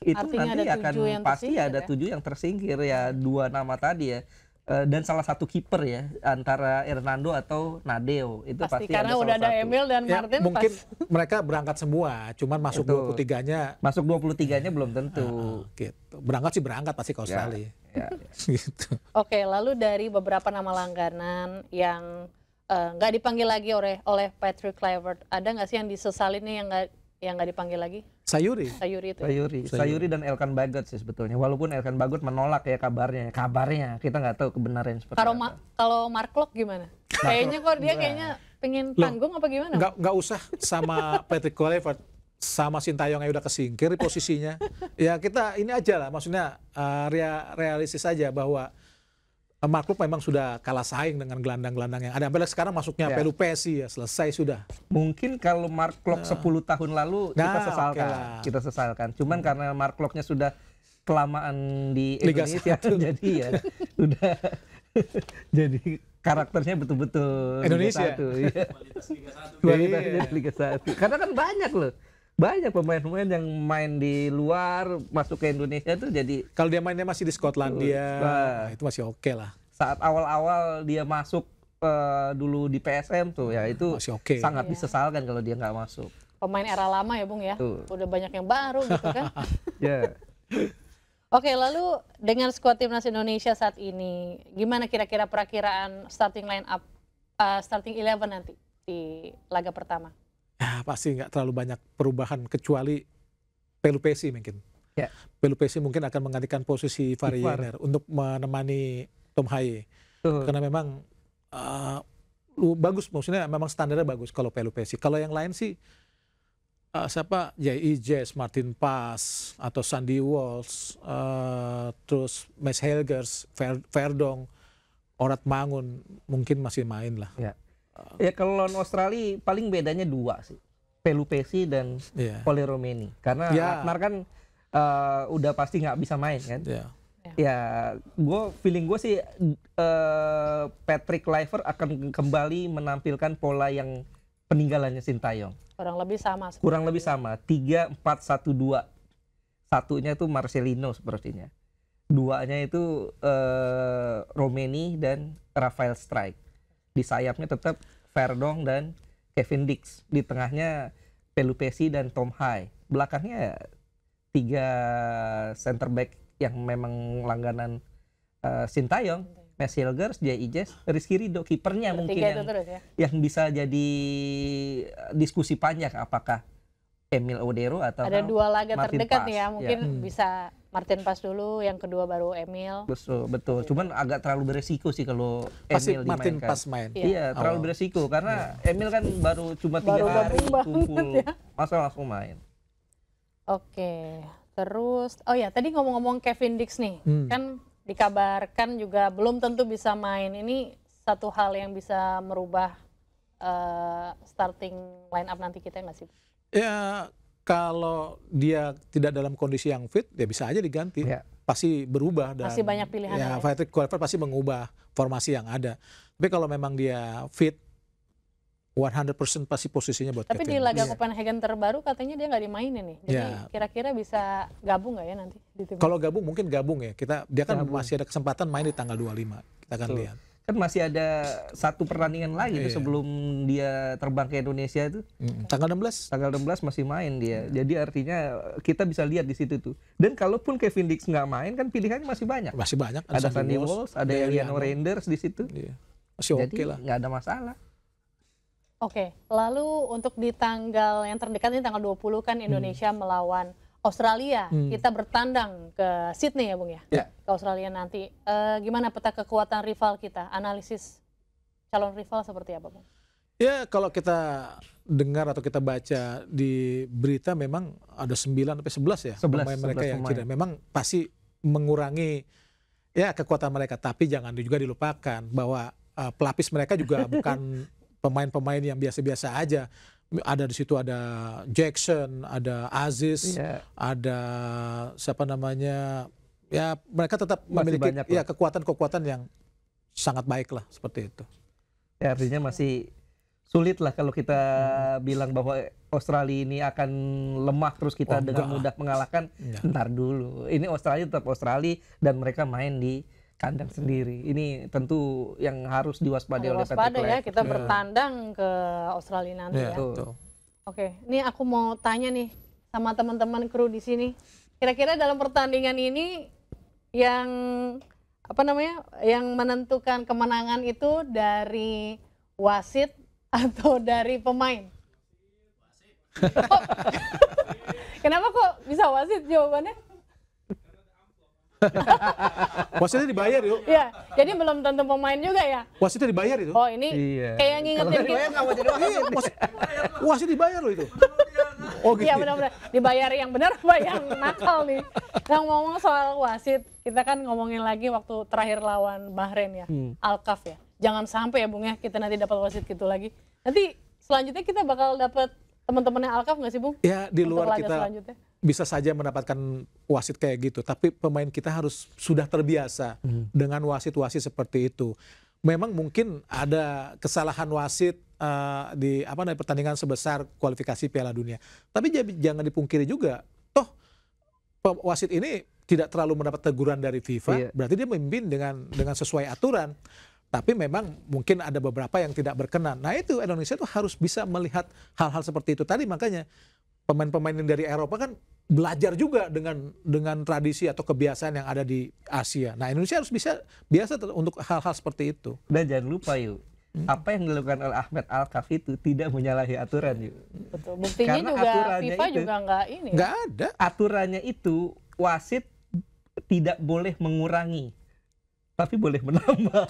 Itu Artinya nanti ada akan 7 yang pasti tersingkir ada ya? 7 yang tersingkir ya, 2 nama tadi ya. dan salah satu kiper ya antara Hernando atau Nadeo itu pasti karena ada udah salah ada satu. Emil dan Ya, Martin mungkin mereka berangkat semua, cuman masuk Itu. 23-nya Masuk 23-nya belum tentu. gitu. Berangkat sih berangkat pasti ke Australia. Ya. Gitu. Oke, lalu dari beberapa nama langganan yang nggak dipanggil lagi oleh Patrick Kluivert, ada nggak sih yang disesalin nih yang nggak dipanggil lagi? Sayuri. Sayuri itu. Sayuri dan Elkan Bagot sih sebetulnya. Walaupun Elkan Bagot menolak ya kabarnya kita nggak tahu kebenarannya seperti apa. Kalau Mark Locke gimana? Kayaknya kok dia pengen tanggung apa gimana? Nggak usah sama Patrick Kluivert, sama Sintayong yang udah kesingkir di posisinya. Ya kita ini aja lah, maksudnya realistis aja bahwa Mark Locke memang sudah kalah saing dengan gelandang-gelandang yang ada. Apalagi sekarang masuknya Ya. Pelupesi ya, selesai sudah. Mungkin kalau Mark Locke 10 tahun lalu kita sesalkan. Cuman karena Mark Locke-nya sudah kelamaan di Liga Indonesia 1. jadi ya udah jadi karakternya betul-betul Indonesia. Liga 1, iya. Kualitasnya Liga 1. Karena kan banyak loh. Banyak pemain-pemain yang main di luar masuk ke Indonesia tuh jadi Kalau dia mainnya masih di Skotlandia, Nah. itu masih oke lah. saat awal-awal dia masuk dulu di PSM tuh ya itu Masih oke. sangat disesalkan kalau dia nggak masuk. Pemain era lama ya Bung ya, Tuh. udah banyak yang baru gitu kan. Ya. Oke, lalu dengan skuad timnas Indonesia saat ini, gimana kira-kira perakiraan starting line up, starting 11 nanti di laga pertama? Ya, pasti nggak terlalu banyak perubahan kecuali Pelupesi mungkin. Ya. Pelupesi mungkin akan menggantikan posisi Variener untuk menemani Tom Haye. Tuh. Karena memang bagus, maksudnya memang standarnya bagus kalau Pelupesi. Kalau yang lain sih siapa? J.I. Jess, Martin Pas, atau Sandy Walsh, terus Mes Helgers, Verdong, Orat Mangun mungkin masih main lah. Ya. Ya kalau lawan Australia paling bedanya dua sih. Pelupesi dan Iya. Ole Romeni. Karena Ya. Laknar kan udah pasti nggak bisa main kan. Ya. Ya, feeling gue sih Patrick Kluivert akan kembali menampilkan pola yang peninggalannya Sintayong. Kurang lebih sama. Kurang lebih sama, 3-4-1-2. Satunya itu Marcelino sepertinya. Duanya itu Romeni dan Rafael Strijk. Di sayapnya tetap Verdong dan Kevin Dix. Di tengahnya Pelupesi dan Tom Haye. Belakangnya 3 center back yang memang langganan Sintayong. Mes Hilgers, J.I. Jess, Rizky Ridho. Kipernya mungkin yang bisa jadi diskusi panjang apakah Emil Odero atau ada 2 laga Martin terdekat Pas. nih ya, mungkin bisa Martin Pas dulu, yang kedua baru Emil. Betul. Cuman agak terlalu beresiko sih kalau Pasti Emil Martin dimainkan. Pas main. Iya, terlalu beresiko karena Emil kan baru cuma 3 Baru hari gabung banget kumpul, ya. masa langsung main. Oke, terus tadi ngomong-ngomong Kevin Dix nih, kan dikabarkan juga belum tentu bisa main. Ini satu hal yang bisa merubah starting line up nanti kita nggak sih? Ya kalau dia tidak dalam kondisi yang fit, ya bisa aja diganti. Ya. Pasti berubah dan Masih banyak pilihan ya, ya. Patrick Kluivert pasti mengubah formasi yang ada. Tapi kalau memang dia fit, 100% pasti posisinya buat Tapi di Kevin. laga Copenhagen terbaru katanya dia nggak dimainin nih. Jadi Ya. kira-kira bisa gabung nggak ya nanti di tim? Kalau gabung mungkin gabung ya. Dia kan masih ada kesempatan main di tanggal 25. Kita akan lihat. Kan masih ada 1 pertandingan lagi tuh sebelum dia terbang ke Indonesia itu. Tanggal 16. Tanggal 16 masih main dia. Jadi artinya kita bisa lihat di situ tuh. Dan kalaupun Kevin Dix nggak main kan pilihannya masih banyak. Masih banyak. Ada Sandy Walsh, ada Eliano Reinders di situ. Iya. Masih Jadi oke lah. nggak ada masalah. Oke, lalu untuk di tanggal yang terdekat ini tanggal 20 kan Indonesia melawan Australia. Kita bertandang ke Sydney ya Bung ya? Ya. Ke Australia nanti. Gimana peta kekuatan rival kita? Analisis calon rival seperti apa Bung? Ya kalau kita dengar atau kita baca di berita memang ada 9 sampai 11 ya 11 pemain mereka yang pemain. cedera. Memang pasti mengurangi ya kekuatan mereka, tapi jangan juga dilupakan bahwa pelapis mereka juga bukan pemain-pemain yang biasa-biasa aja. Ada di situ ada Jackson, ada Aziz, ada siapa namanya. Ya mereka tetap Masih memiliki banyak ya kekuatan-kekuatan yang sangat baik lah seperti itu. Ya artinya masih sulit lah kalau kita bilang bahwa Australia ini akan lemah terus kita dengan mudah mengalahkan. Ntar dulu. Ini Australia tetap Australia dan mereka main di kandang sendiri. Ini tentu yang harus diwaspadai oleh PT Waspada ya, Klep. kita bertandang ke Australia nanti ya. Betul. Oke, ini aku mau tanya nih sama teman-teman kru di sini. Kira-kira dalam pertandingan ini yang yang menentukan kemenangan itu dari wasit atau dari pemain? Oh, kenapa kok bisa wasit jawabannya? Wasitnya dibayar yuk. Ya, jadi belum tentu pemain juga ya. Wasitnya dibayar itu. Oh ini Iya. kayak ngingetin Kalau kita. nggak mau jadi wasit. Wasit dibayar loh itu. Oh gitu. Iya benar-benar dibayar yang benar apa yang nakal nih. Yang ngomong soal wasit, kita kan ngomongin lagi waktu terakhir lawan Bahrain ya, Alkaf ya. Jangan sampai ya Bung ya kita nanti dapat wasit gitu lagi. Nanti selanjutnya kita bakal dapat teman-temannya Alkaf nggak sih Bung? Ya di Untuk luar laga kita selanjutnya? bisa saja mendapatkan wasit kayak gitu, tapi pemain kita harus sudah terbiasa dengan wasit-wasit seperti itu. Memang mungkin ada kesalahan wasit di pertandingan sebesar kualifikasi Piala Dunia, tapi jangan dipungkiri juga, toh wasit ini tidak terlalu mendapat teguran dari FIFA, berarti dia memimpin dengan sesuai aturan. Tapi memang mungkin ada beberapa yang tidak berkenan. Nah itu Indonesia tuh harus bisa melihat hal-hal seperti itu. Tadi makanya pemain-pemain yang dari Eropa kan belajar juga dengan tradisi atau kebiasaan yang ada di Asia. Nah Indonesia harus biasa untuk hal-hal seperti itu. Dan jangan lupa yuk, apa yang dilakukan oleh Ahmed Alkaf itu tidak menyalahi aturan yuk. Betul. Buktinya Karena juga aturannya FIFA itu, juga nggak ini. Nggak ada. Aturannya itu wasit tidak boleh mengurangi, tapi boleh menambah.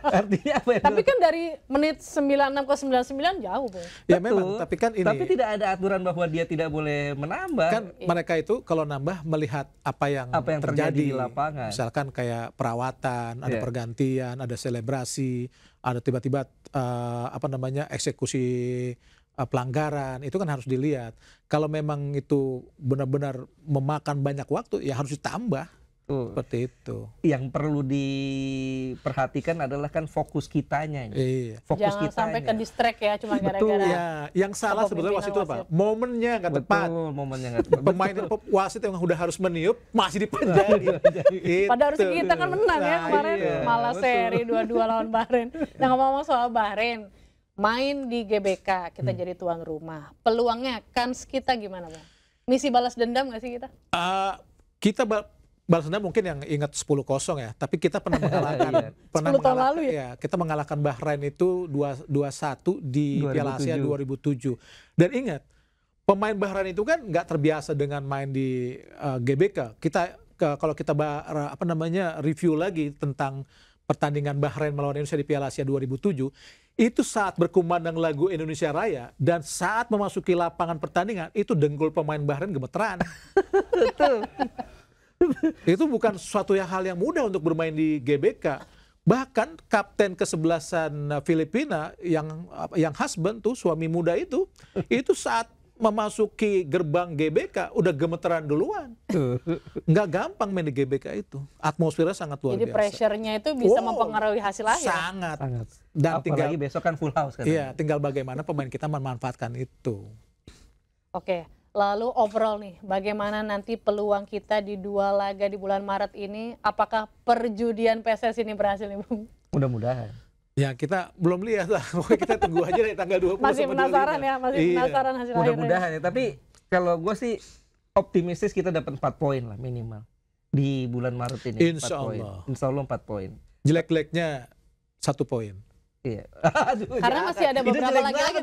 Artinya apa ya? Tapi kan dari menit 96 ke 99 jauh, Bung. Ya Betul. memang, tapi kan ini. Tapi tidak ada aturan bahwa dia tidak boleh menambah. Kan mereka itu kalau nambah melihat apa yang terjadi di lapangan. Misalkan kayak perawatan, ada pergantian, ada selebrasi, ada tiba-tiba eksekusi pelanggaran, itu kan harus dilihat. Kalau memang itu benar-benar memakan banyak waktu, ya harus ditambah. Seperti itu. Yang perlu diperhatikan adalah kan fokus kitanya. Iya. Fokus Jangan kitanya. sampai ke distract ya, cuma Betul. gara-gara. Ya, yang salah sebetulnya wasit itu apa? Momennya nggak tepat. Betul, momennya nggak tepat. Pemain wasit yang udah harus meniup masih dipanjangin. Padahal harusnya kita kan menang ya kemarin, malah seri 2-2 lawan Bahrain. Nah ngomong-ngomong soal Bahrain, main di GBK, kita jadi tuan rumah. Peluangnya, kans kita gimana Bang? Misi balas dendam nggak sih kita? Kita balas dendam mungkin yang ingat 10-0 ya, tapi kita pernah mengalahkan 10 tahun lalu ya? Kita mengalahkan Bahrain itu 2-1 di Piala Asia 2007. Dan ingat, pemain Bahrain itu kan nggak terbiasa dengan main di GBK. Kalau kita review lagi tentang pertandingan Bahrain melawan Indonesia di Piala Asia 2007, itu saat berkumandang lagu Indonesia Raya dan saat memasuki lapangan pertandingan, itu dengkul pemain Bahrain gemeteran. Itu bukan suatu hal yang mudah untuk bermain di GBK. Bahkan kapten kesebelasan Filipina yang husband tuh, suami muda itu saat memasuki gerbang GBK udah gemeteran duluan. Nggak gampang main di GBK itu. Atmosfernya sangat luar biasa. Jadi pressure-nya itu bisa mempengaruhi hasil akhir. Sangat. Dan apalagi besok kan full house kan. Iya, tinggal bagaimana pemain kita memanfaatkan itu. Oke. Lalu overall nih, bagaimana nanti peluang kita di 2 laga di bulan Maret ini? Apakah perjudian PSSI ini berhasil nih, Bung? Mudah-mudahan. Ya kita belum lihat lah, kita tunggu aja dari tanggal 20 masih penasaran ya, masih penasaran hasil akhirnya. Mudah-mudahan ya, tapi kalau gue sih optimistis kita dapat 4 poin lah minimal di bulan Maret ini. Insya Allah. Insya Allah 4 poin. Jelek-jeleknya 1 poin. Iya. Karena masih ada beberapa laga lagi.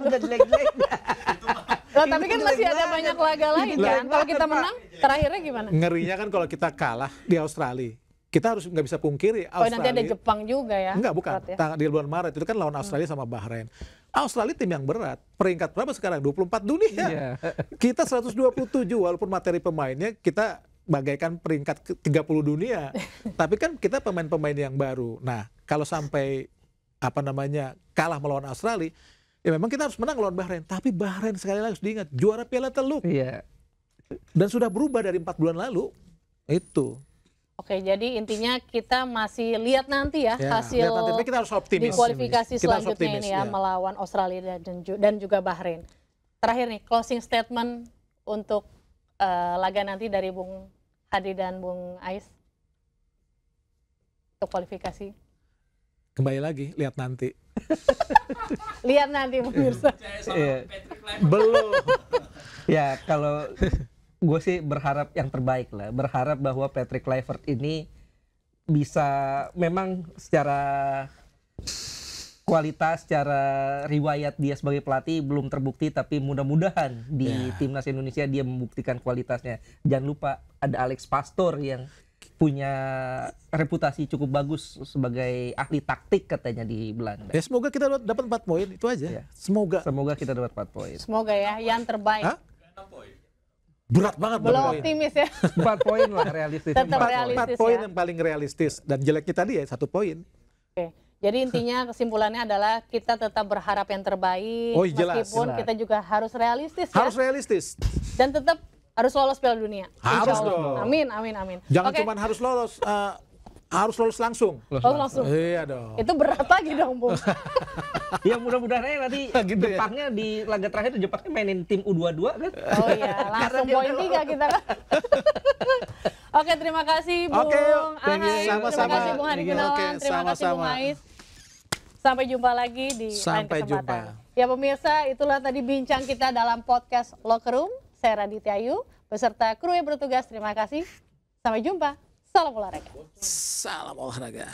Loh, tapi kan masih ada banyak laga lain kan. Kalau kita menang, terakhirnya gimana? Ngerinya kan kalau kita kalah di Australia. Kita harus nggak bisa pungkiri Australia. Nanti ada Jepang juga ya? Enggak, bukan. Ya? Di bulan Maret itu kan lawan Australia sama Bahrain. Australia tim yang berat. Peringkat berapa sekarang? 24 dunia. Yeah. Kita 127 walaupun materi pemainnya kita bagaikan peringkat 30 dunia. Tapi kan kita pemain-pemain yang baru. Nah, kalau sampai kalah melawan Australia, ya memang kita harus menang lawan Bahrain. Tapi Bahrain sekali lagi harus diingat juara Piala Teluk. Iya. Dan sudah berubah dari 4 bulan lalu. Itu. Oke, jadi intinya kita masih lihat nanti ya hasil nanti, kita harus optimis. Di kualifikasi selanjutnya optimis, ini ya, melawan Australia dan juga Bahrain. Terakhir nih, closing statement untuk laga nanti dari Bung Hadi dan Bung Ais. untuk kualifikasi? Kembali lagi, lihat nanti. Lihat nanti pemirsa. Belum. Ya kalau gue sih berharap yang terbaik lah, berharap bahwa Patrick Kluivert ini bisa, memang secara kualitas, secara riwayat dia sebagai pelatih belum terbukti, tapi mudah-mudahan di timnas Indonesia dia membuktikan kualitasnya. Jangan lupa ada Alex Pastoor yang punya reputasi cukup bagus sebagai ahli taktik katanya di Belanda. Ya semoga kita dapat 4 poin, itu aja. Semoga Kita dapat 4 poin. Semoga ya, yang terbaik. Hah? Berat banget. Belum optimis ya. 4 poin lah realistis. Tetap realistis 4 poin ya. yang paling realistis, dan jeleknya tadi ya 1 poin. Oke. Jadi intinya kesimpulannya adalah kita tetap berharap yang terbaik, Oh, jelas, meskipun jelas. kita juga harus realistis ya. Harus realistis. Dan tetap harus lolos Piala Dunia. Harus Insya Allah. dong. Amin, amin, amin. Jangan Oke. cuma harus lolos, harus lolos langsung. Oh, langsung. Iya dong. Itu berat lagi dong, Bung. Ya mudah-mudahan aja nanti Gitu ya. Jepangnya di laga terakhir Jepangnya mainin tim U22 kan. Oh iya, langsung Karena dia poin 3 kita kan. Oke, terima kasih Bung Oke, yuk. Ahai. Terima Sama-sama. kasih Bung Hadi Oke, Gunawan. Terima kasih Bung sama-sama. Ais. Sampai jumpa lagi di lain Sampai kesempatan. jumpa. Ya pemirsa, itulah tadi bincang kita dalam podcast Locker Room. Saya Raditya Ayu beserta kru yang bertugas. Terima kasih. Sampai jumpa. Salam olahraga. Salam olahraga.